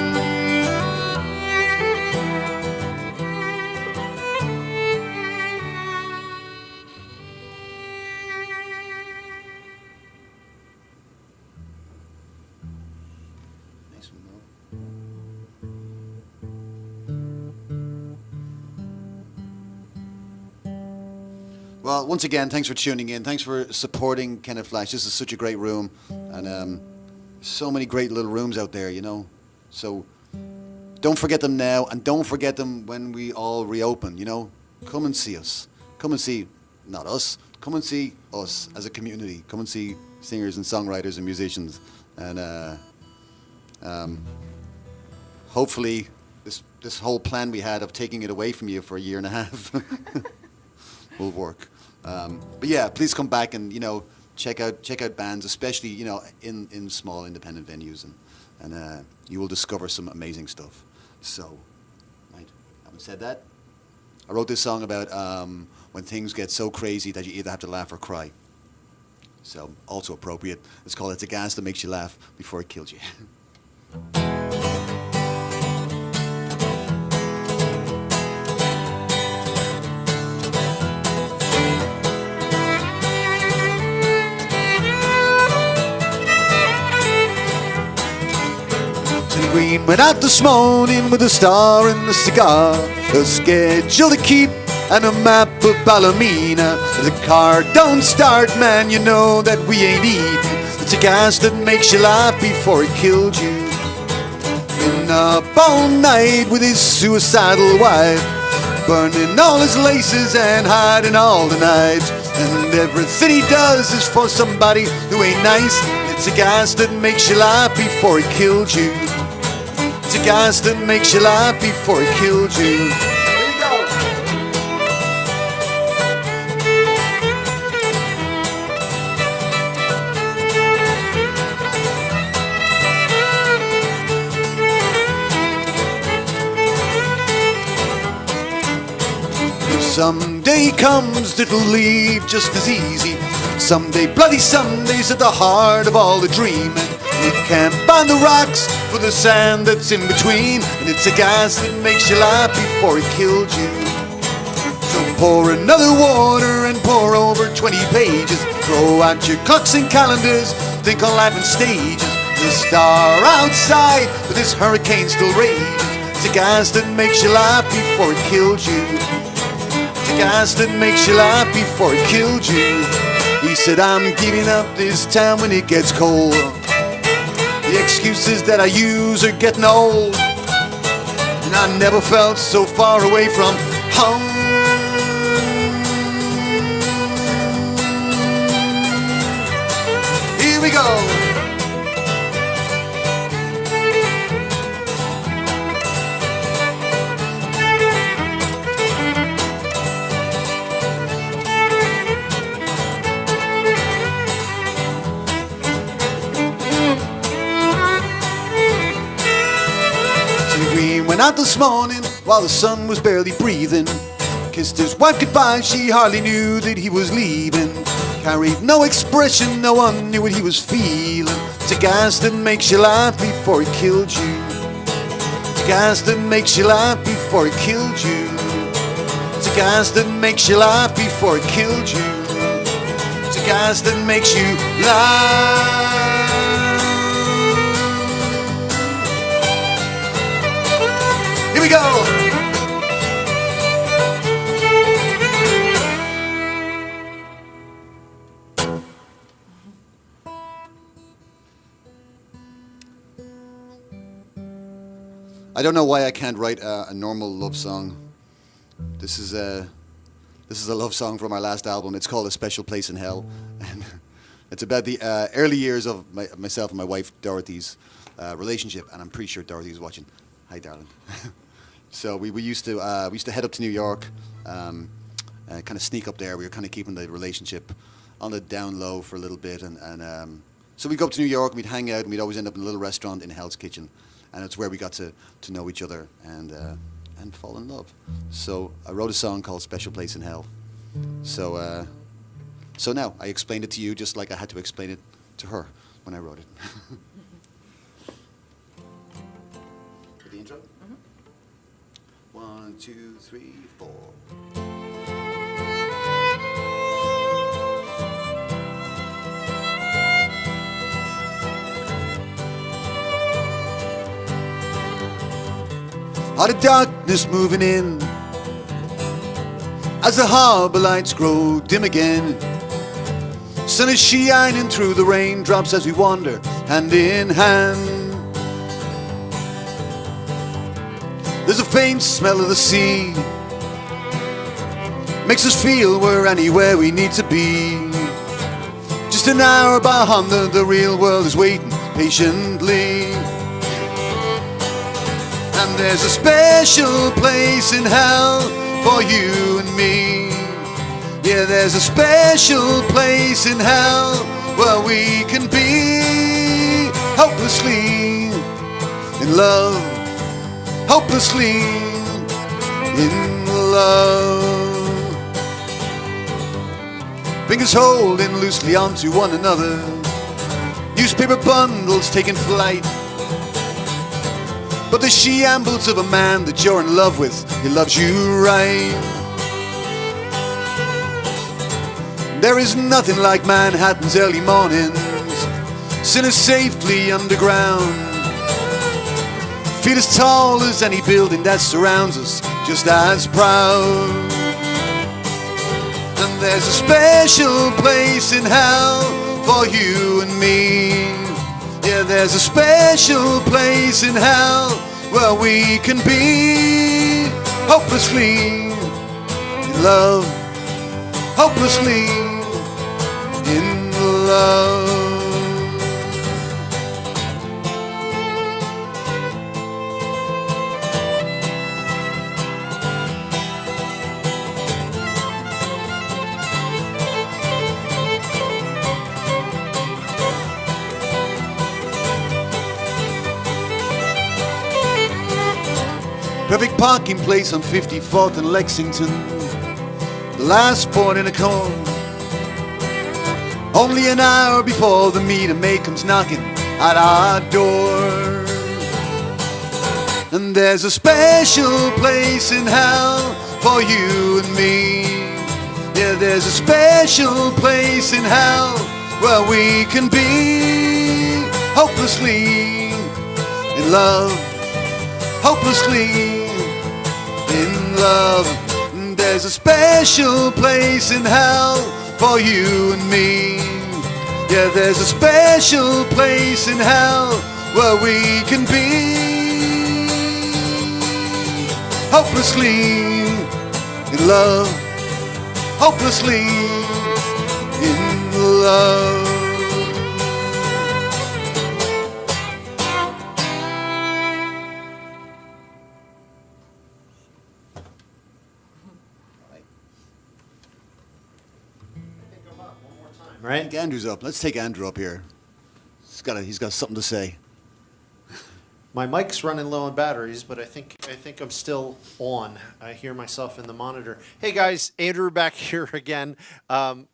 Well, once again, thanks for tuning in. Thanks for supporting Kennett Flash. This is such a great room, and so many great little rooms out there, you know. So don't forget them now, and don't forget them when we all reopen, you know. Come and see us. Come and see, not us, come and see us as a community. Come and see singers and songwriters and musicians. And hopefully this whole plan we had of taking it away from you for a year and a half will work. But yeah, please come back and, you know, check out bands, especially, you know, in small independent venues, and you will discover some amazing stuff. So, right, having said that, I wrote this song about when things get so crazy that you either have to laugh or cry. So, also appropriate. It's called "It's a Gas That Makes You Laugh Before It Kills You." Green went out this morning with a star and a cigar, a schedule to keep and a map of Ballymena. The car don't start, man, you know that we ain't eating. It's a gas that makes you laugh before it killed you. Been up all night with his suicidal wife, burning all his laces and hiding all the knives. And everything he does is for somebody who ain't nice. It's a gas that makes you laugh before it killed you. It's a gas that makes you laugh before it killed you. Here we go. If someday comes, it'll leave just as easy. Someday, bloody Sunday's at the heart of all the dreaming. And it can't bind the rocks for the sand that's in between. And it's a gas that makes you laugh before it killed you. So pour another water and pour over 20 pages. Throw out your clocks and calendars, think on life in stages. The star outside, but this hurricane still rages. It's a gas that makes you laugh before it killed you. It's a gas that makes you laugh before it killed you. He said, I'm giving up this town when it gets cold. The excuses that I use are getting old. And I never felt so far away from home. Here we go. Went out this morning while the sun was barely breathing. Kissed his wife goodbye, she hardly knew that he was leaving. Carried no expression, no one knew what he was feeling. It's a gas that makes you laugh before it killed you. It's a gas that makes you laugh before it killed you. It's a gas that makes you laugh before it killed you. It's a gas that makes you laugh. Here we go. I don't know why I can't write a normal love song. This is a love song from our last album. It's called A Special Place in Hell. And it's about the early years of myself and my wife Dorothy's relationship, and I'm pretty sure Dorothy's watching. Hi, darling. So we used to head up to New York, kind of sneak up there. We were kind of keeping the relationship on the down low for a little bit, and so we'd go up to New York, and we'd hang out, and we'd always end up in a little restaurant in Hell's Kitchen, and it's where we got to know each other and fall in love. So I wrote a song called Special Place in Hell. So now I explained it to you just like I had to explain it to her when I wrote it. For the intro? Mm-hmm. 1, 2, 3, 4. Out of darkness moving in, as the harbor lights grow dim again. Sun is shining through the raindrops as we wander hand in hand. There's a faint smell of the sea, makes us feel we're anywhere we need to be. Just an hour behind the real world is waiting patiently. And there's a special place in hell for you and me. Yeah, there's a special place in hell where we can be hopelessly in love, hopelessly in love. Fingers holding loosely onto one another, newspaper bundles taking flight. But the shambles of a man that you're in love with, he loves you right. There is nothing like Manhattan's early mornings, sinners safely underground. Feet as tall as any building that surrounds us, just as proud. And there's a special place in hell for you and me. Yeah, there's a special place in hell where we can be hopelessly in love, hopelessly in love. Perfect parking place on 54th and Lexington, the last port in a cone. Only an hour before the meter maid comes knocking, at our door. And there's a special place in hell for you and me. Yeah, there's a special place in hell where we can be hopelessly in love, hopelessly in love. And there's a special place in hell for you and me. Yeah, there's a special place in hell where we can be hopelessly in love, hopelessly in love. I Right? think Andrew's up. Let's take Andrew up here. He's got something to say. My mic's running low on batteries, but I think I'm still on. I hear myself in the monitor. Hey guys, Andrew back here again.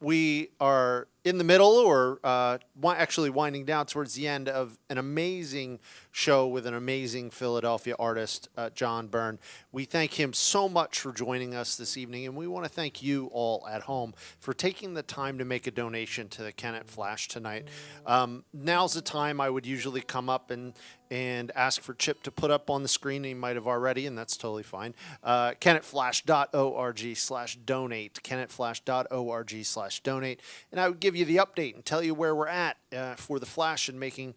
We are in the middle, or actually winding down towards the end of an amazing show with an amazing Philadelphia artist, John Byrne. We thank him so much for joining us this evening, and we want to thank you all at home for taking the time to make a donation to the Kennett Flash tonight. Now's the time I would usually come up and ask for Chip to put up on the screen. He might have already, and that's totally fine. KennettFlash.org/donate. KennettFlash.org/donate. And I would give you the update and tell you where we're at for the Flash and making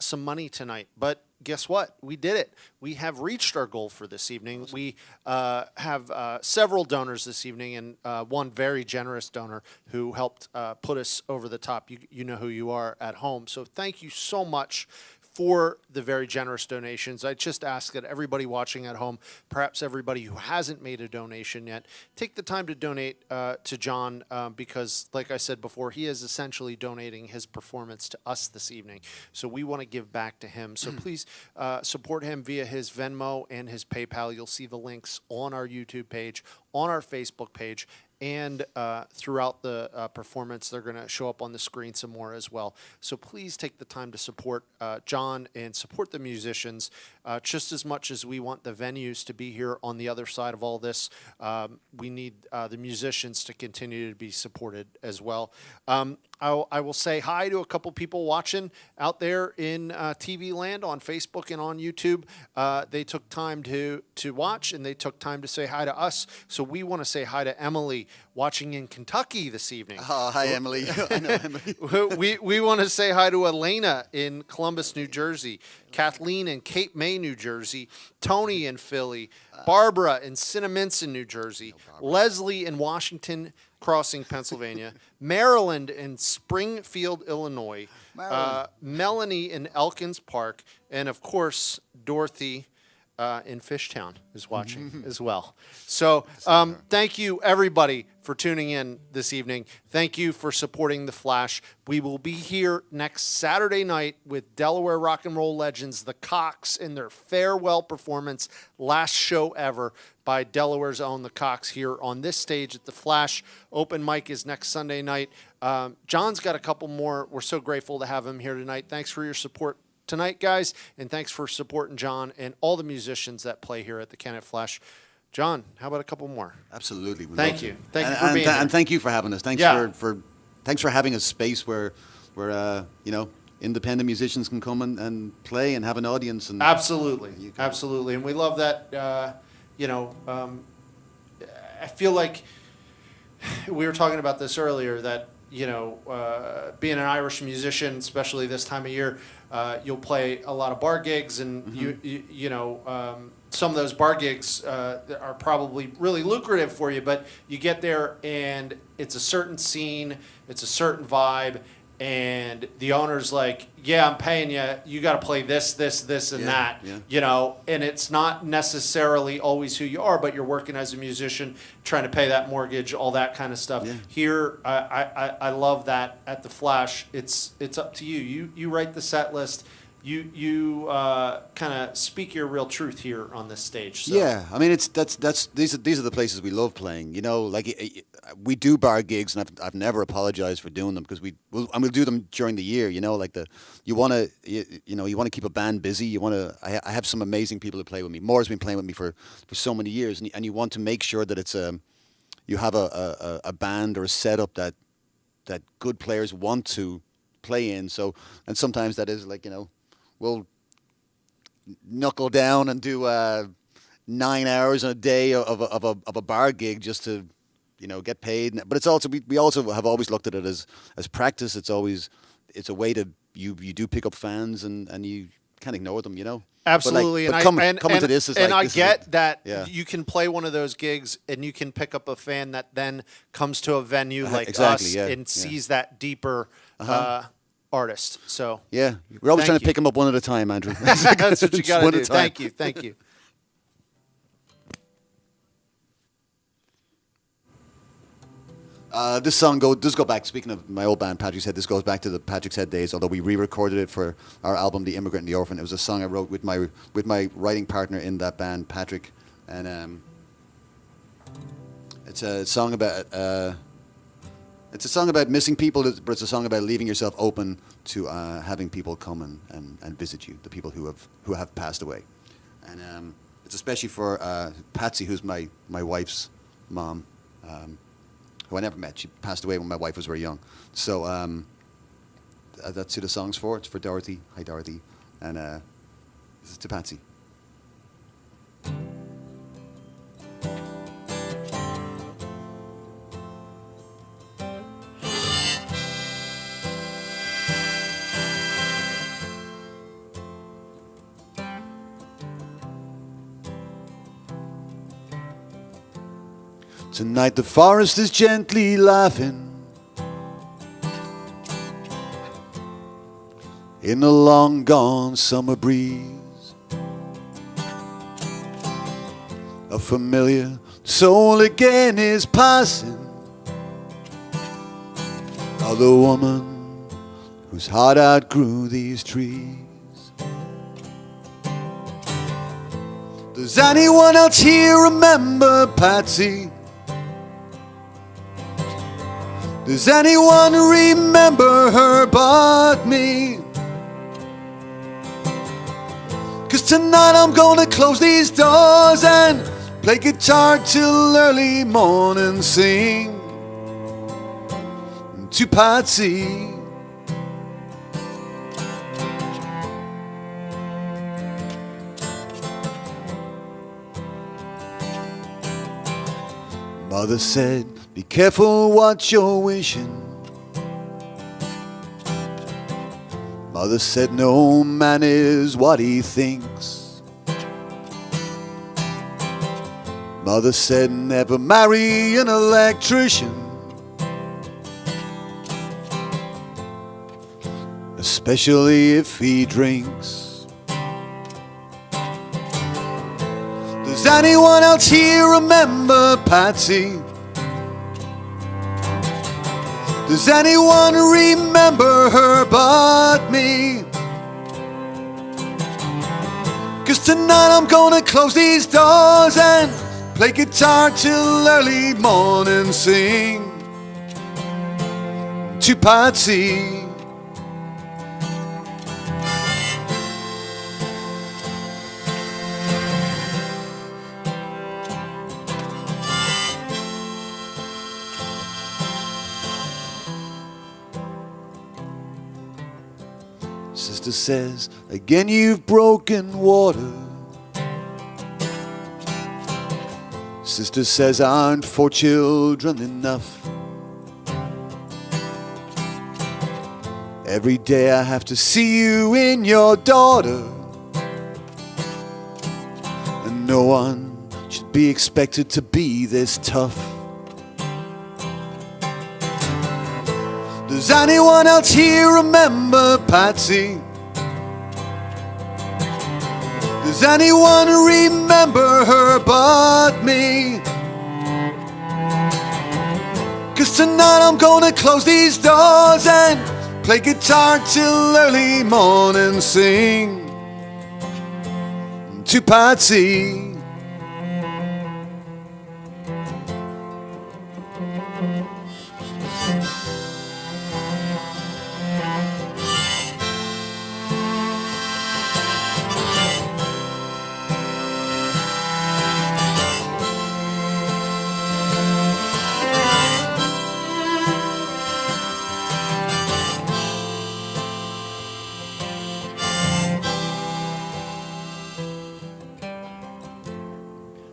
some money tonight. But guess what? We did it. We have reached our goal for this evening. We have several donors this evening, and one very generous donor who helped put us over the top. You know who you are at home. So thank you so much for the very generous donations. I just ask that everybody watching at home, perhaps everybody who hasn't made a donation yet, take the time to donate to John because, like I said before, he is essentially donating his performance to us this evening. So we want to give back to him. So please support him via his Venmo and his PayPal. You'll see the links on our YouTube page, on our Facebook page, and throughout the performance. They're going to show up on the screen some more as well. So please take the time to support John and support the musicians just as much as we want the venues to be here on the other side of all this. We need the musicians to continue to be supported as well. I will say hi to a couple people watching out there in TV land on Facebook and on YouTube. They took time to watch, and they took time to say hi to us. So we want to say hi to Emily watching in Kentucky this evening. Oh, hi, Emily. I know Emily. we want to say hi to Elena in Columbus, New Jersey, Kathleen in Cape May, New Jersey, Tony in Philly, Barbara in Cinnaminson, New Jersey, Leslie in Washington Crossing, Pennsylvania, Maryland in Springfield, Illinois, Melanie in Elkins Park, and of course, Dorothy in Fishtown is watching as well. So thank you, everybody, for tuning in this evening. Thank you for supporting The Flash. We will be here next Saturday night with Delaware rock and roll legends, the Cox, in their farewell performance, last show ever by Delaware's own The Cox here on this stage at The Flash. Open mic is next Sunday night. John's got a couple more. We're so grateful to have him here tonight. Thanks for your support tonight, guys, and thanks for supporting John and all the musicians that play here at the Kennett Flash. John, how about a couple more? Absolutely. Thank you. Thank you for being here. And thank you for having us. Thanks thanks for having a space where independent musicians can come and play and have an audience. And Absolutely. Absolutely. And we love that, I feel like we were talking about this earlier, that being an Irish musician, especially this time of year, you'll play a lot of bar gigs, and some of those bar gigs are probably really lucrative for you, but you get there and it's a certain scene, it's a certain vibe, and the owner's like, yeah, I'm paying you, you got to play this, and that, and it's not necessarily always who you are, but you're working as a musician, trying to pay that mortgage, all that kind of stuff. Yeah. Here, I love that at the Flash. It's up to you. You write the set list, you kind of speak your real truth here on this stage. So. Yeah, I mean, these are the places we love playing. You know, like we do bar gigs, and I've never apologized for doing them because we'll do them during the year. You know, like you want to keep a band busy. I have some amazing people who play with me. Moore's been playing with me for so many years, and you want to make sure that it's you have a band or a setup that good players want to play in. So, and sometimes that is like, we'll knuckle down and do 9 hours in a day of a bar gig just to, get paid. But it's also we also have always looked at it as practice. It's a way to you do pick up fans and you can't ignore them. Absolutely, but coming to this is and like, I this get is that yeah. you can play one of those gigs and you can pick up a fan that then comes to a venue like exactly, us yeah, and sees that deeper artist. So yeah, we're always Thank trying you. to pick them up one at a time, Andrew. that's what you Just got to one do. at a time. Thank you. This song does go back. Speaking of my old band, Patrick's Head, this goes back to the Patrick's Head days. Although we re-recorded it for our album, The Immigrant and the Orphan. It was a song I wrote with my writing partner in that band, Patrick, and it's a song about missing people, but it's a song about leaving yourself open to having people come and visit you, the people who have passed away, and it's especially for Patsy, who's my wife's mom. Who I never met. She passed away when my wife was very young. So that's who the song's for. It's for Dorothy. Hi, Dorothy. And this is to Patsy. Tonight the forest is gently laughing in the long gone summer breeze. A familiar soul again is passing, of the woman whose heart outgrew these trees. Does anyone else here remember Patsy? Does anyone remember her but me? 'Cause tonight I'm gonna close these doors and play guitar till early morning, sing to Patsy. Mother said, be careful what you're wishing. Mother said, no man is what he thinks. Mother said, never marry an electrician, especially if he drinks. Does anyone else here remember Patsy? Does anyone remember her but me? 'Cause tonight I'm gonna close these doors and play guitar till early morning, sing to Patsy. Sister says, again you've broken water. Sister says, aren't 4 children enough? Every day I have to see you in your daughter, and no one should be expected to be this tough. Does anyone else here remember Patsy? Does anyone remember her but me? 'Cause tonight I'm gonna close these doors and play guitar till early morning, sing to Patsy.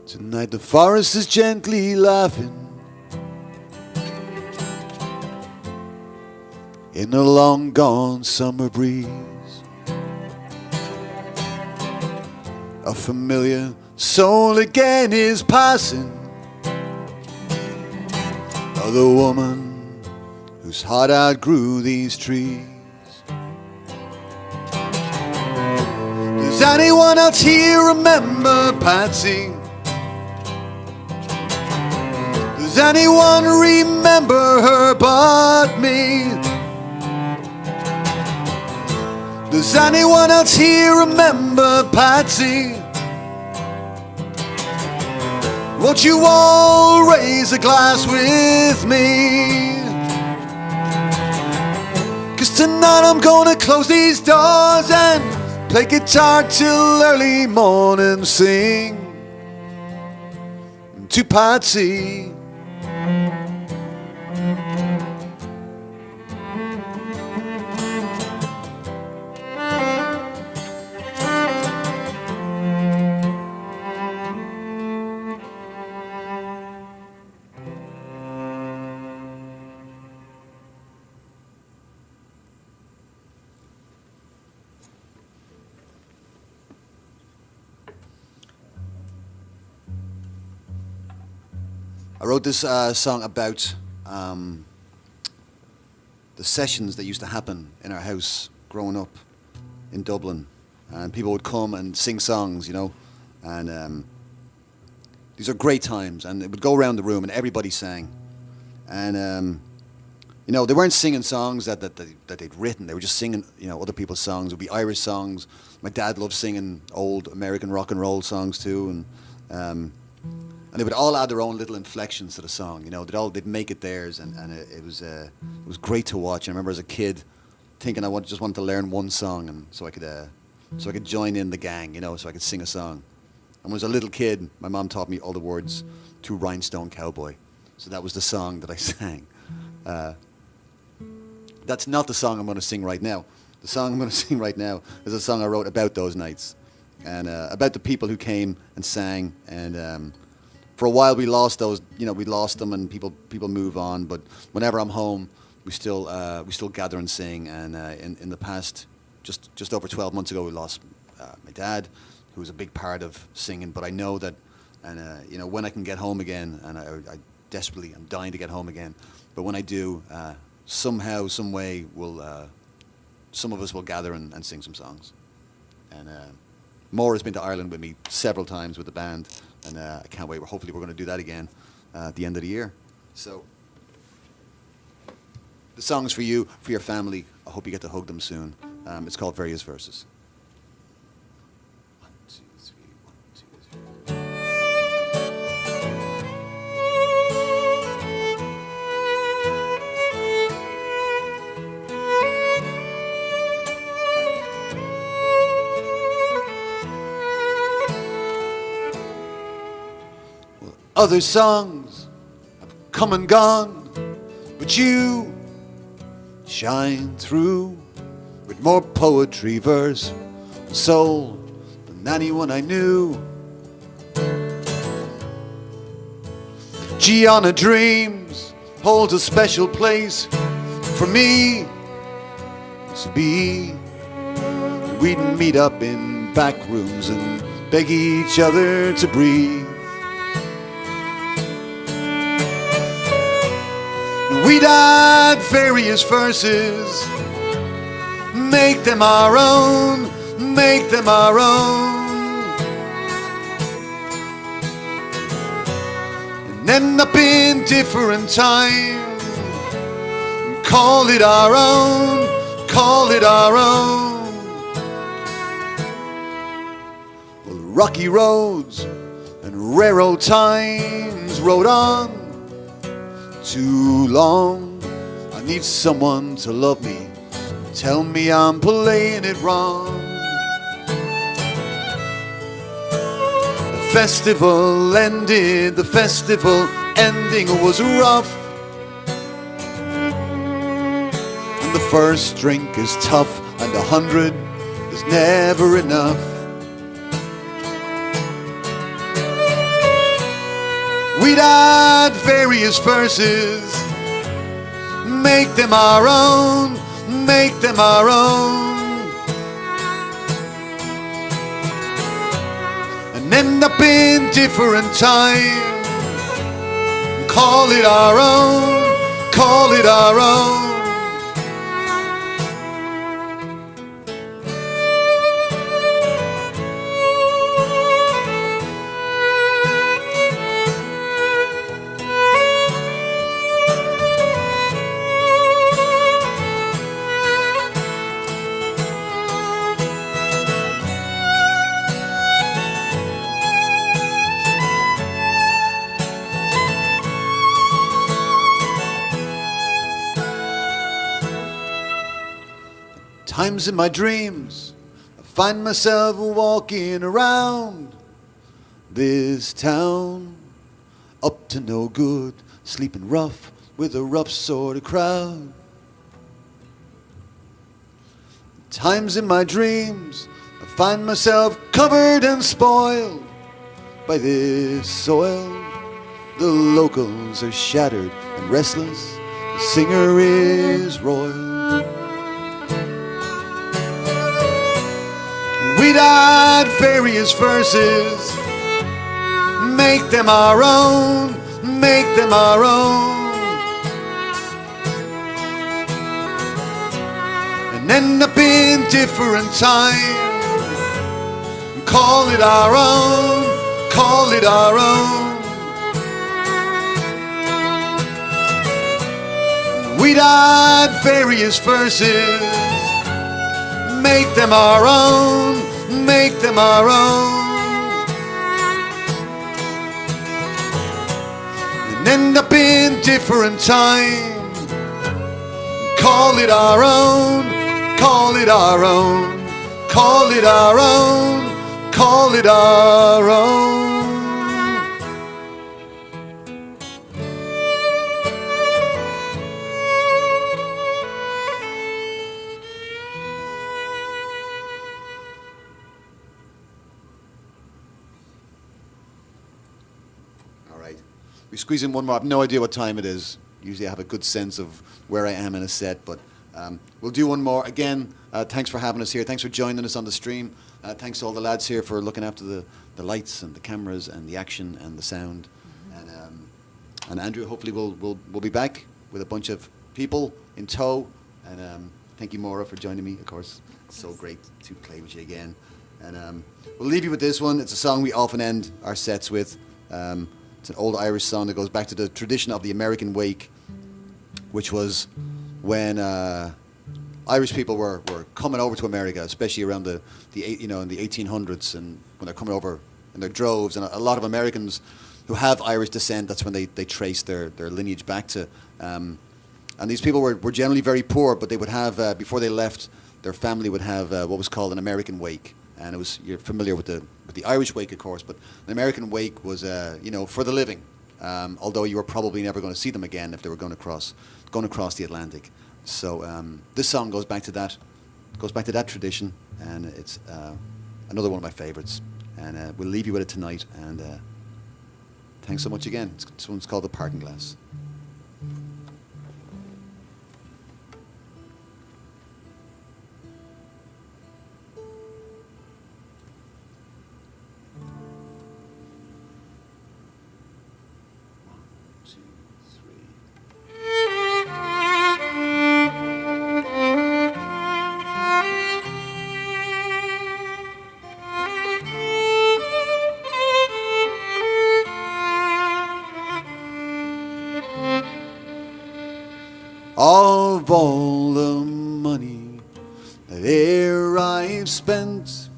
Tonight the forest is gently laughing in a long gone summer breeze. A familiar soul again is passing, the woman whose heart outgrew these trees. Does anyone else here remember Patsy? Does anyone remember her but me? Does anyone else here remember Patsy? Won't you all raise a glass with me? 'Cause tonight I'm gonna close these doors and play guitar till early morning, sing to Patsy. I wrote this song about the sessions that used to happen in our house growing up in Dublin, and people would come and sing songs, you know, and these are great times, and it would go around the room and everybody sang, and you know, they weren't singing songs that they'd written. They were just singing, you know, other people's songs. It would be Irish songs. My dad loved singing old American rock and roll songs too, and they would all add their own little inflections to the song. You know, they'd make it theirs, and it was great to watch. I remember as a kid thinking just wanted to learn one song, and so I could join in the gang, you know, so I could sing a song. And when I was a little kid, my mom taught me all the words to Rhinestone Cowboy, so that was the song that I sang. That's not the song I'm going to sing right now. The song I'm going to sing right now is a song I wrote about those nights, and about the people who came and sang, and for a while we lost those, you know, we lost them, and people move on. But whenever I'm home, we still gather and sing. And in the past, just over 12 months ago, we lost my dad, who was a big part of singing. But I know that, and you know, when I can get home again, and I desperately, I'm dying to get home again. But when I do, somehow, some way, some of us will gather and sing some songs. And Maura has been to Ireland with me several times with the band. And I can't wait. Hopefully we're going to do that again at the end of the year. So the song's for you, for your family. I hope you get to hug them soon. It's called Various Verses. 1, 2, 3, 1, 2, 3. Other songs have come and gone, but you shine through with more poetry, verse, and soul than anyone I knew. Gianna Dreams holds a special place for me to be. We'd meet up in back rooms and beg each other to breathe. We'd add various verses, make them our own, make them our own, and end up in different time, call it our own, call it our own. Well, rocky roads and railroad times rode on too long. I need someone to love me, tell me I'm playing it wrong. The festival ended, the festival ending was rough. And the first drink is tough, and 100 is never enough. We'd add various verses, make them our own, make them our own, and end up in different time. Call it our own, call it our own. Times in my dreams, I find myself walking around this town, up to no good, sleeping rough with a rough sort of crowd. Times in my dreams, I find myself covered and spoiled by this soil. The locals are shattered and restless, the singer is royal. We'd add various verses, make them our own, make them our own, and end up in different time. Call it our own, call it our own. We'd add various verses, make them our own, make them our own, and end up in different time. Call it our own, call it our own, call it our own, call it our own. We squeeze in one more. I have no idea what time it is. Usually I have a good sense of where I am in a set, but we'll do one more. Again, thanks for having us here. Thanks for joining us on the stream. Thanks to all the lads here for looking after the lights and the cameras and the action and the sound. And Andrew, hopefully we'll be back with a bunch of people in tow. And thank you, Maura, for joining me, of course. It's so great to play with you again. And we'll leave you with this one. It's a song we often end our sets with. It's an old Irish song that goes back to the tradition of the American wake, which was when Irish people were coming over to America, especially around in the 1800s, and when they're coming over in their droves. And a lot of Americans who have Irish descent, that's when they trace their lineage back to. And these people were generally very poor, but they would have, before they left, their family would have what was called an American wake. And it was, you're familiar with the Irish wake, of course, but an American wake was, for the living. Although you were probably never going to see them again if they were going across the Atlantic. So this song goes back to that tradition, and it's another one of my favorites. And we'll leave you with it tonight. And thanks so much again. This one's called The Parking Glass. ere I've spent.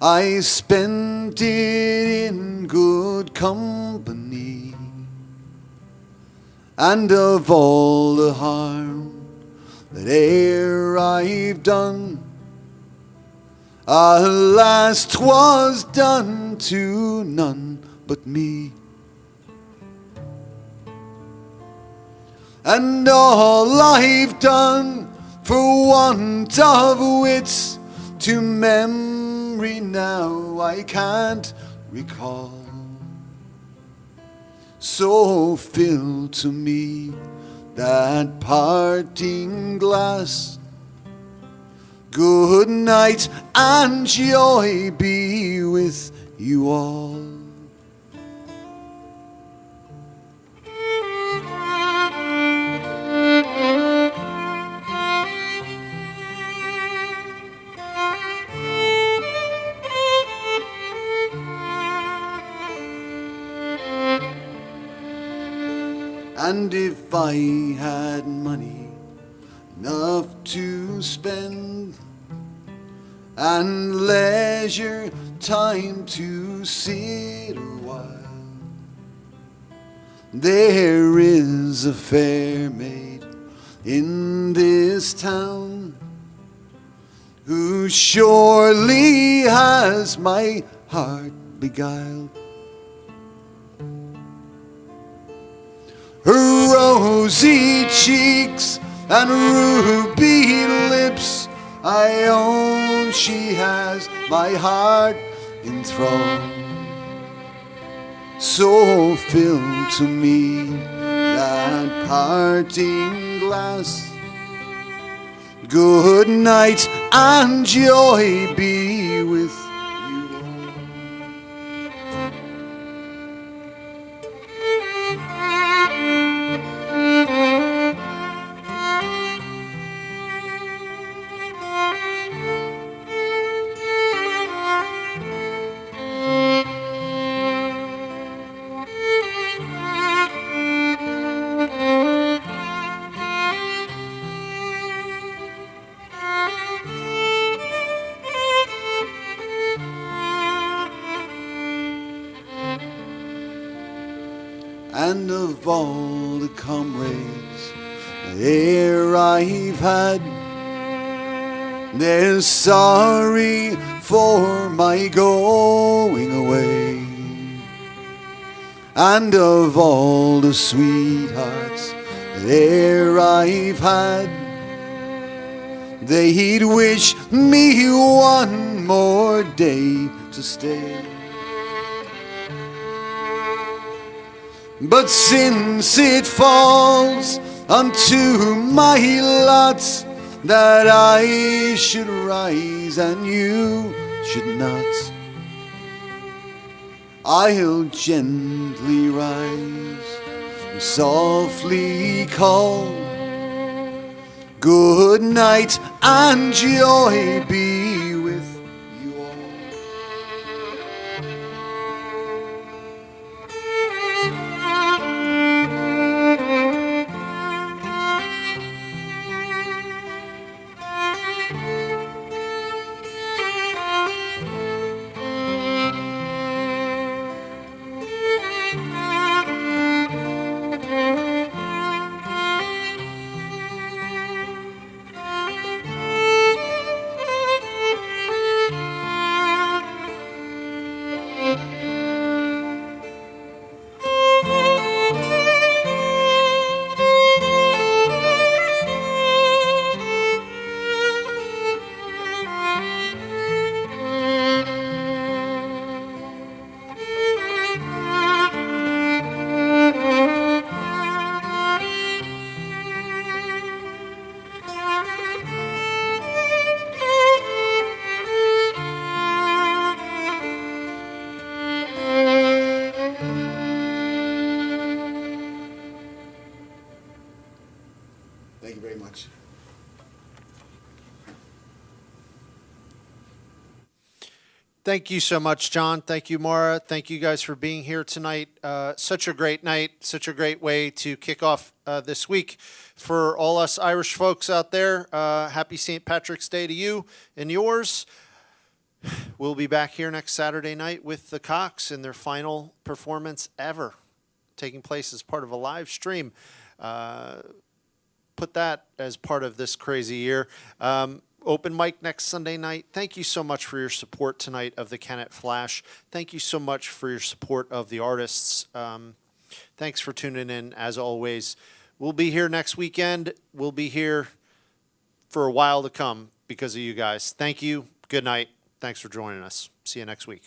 I spent it in good company, and of all the harm that e'er I've done, alas, 'twas done to none but me. And all I've done for want of wits to memory now I can't recall. So fill to me that parting glass. Good night and joy be with you all. And if I had money enough to spend, and leisure time to sit a while, there is a fair maid in this town who surely has my heart beguiled. Her rosy cheeks and ruby lips, I own she has my heart enthralled. So fill to me that parting glass. Good night and joy be with you all. And of all the comrades ere I've had, they're sorry for my going away. And of all the sweethearts that ere I've had, they'd wish me one more day to stay. But since it falls unto my lot that I should rise and you should not, I'll gently rise and softly call. Good night and joy be with you all. Thank you very much. Thank you so much, John. Thank you, Maura. Thank you guys for being here tonight. Such a great night, such a great way to kick off this week. For all us Irish folks out there, happy St. Patrick's Day to you and yours. We'll be back here next Saturday night with the Cox in their final performance ever, taking place as part of a live stream. Put that as part of this crazy year. Open mic next Sunday night. Thank you so much for your support tonight of the Kennett Flash. Thank you so much for your support of the artists. Thanks for tuning in, as always. We'll be here next weekend. We'll be here for a while to come because of you guys. Thank you. Good night. Thanks for joining us. See you next week.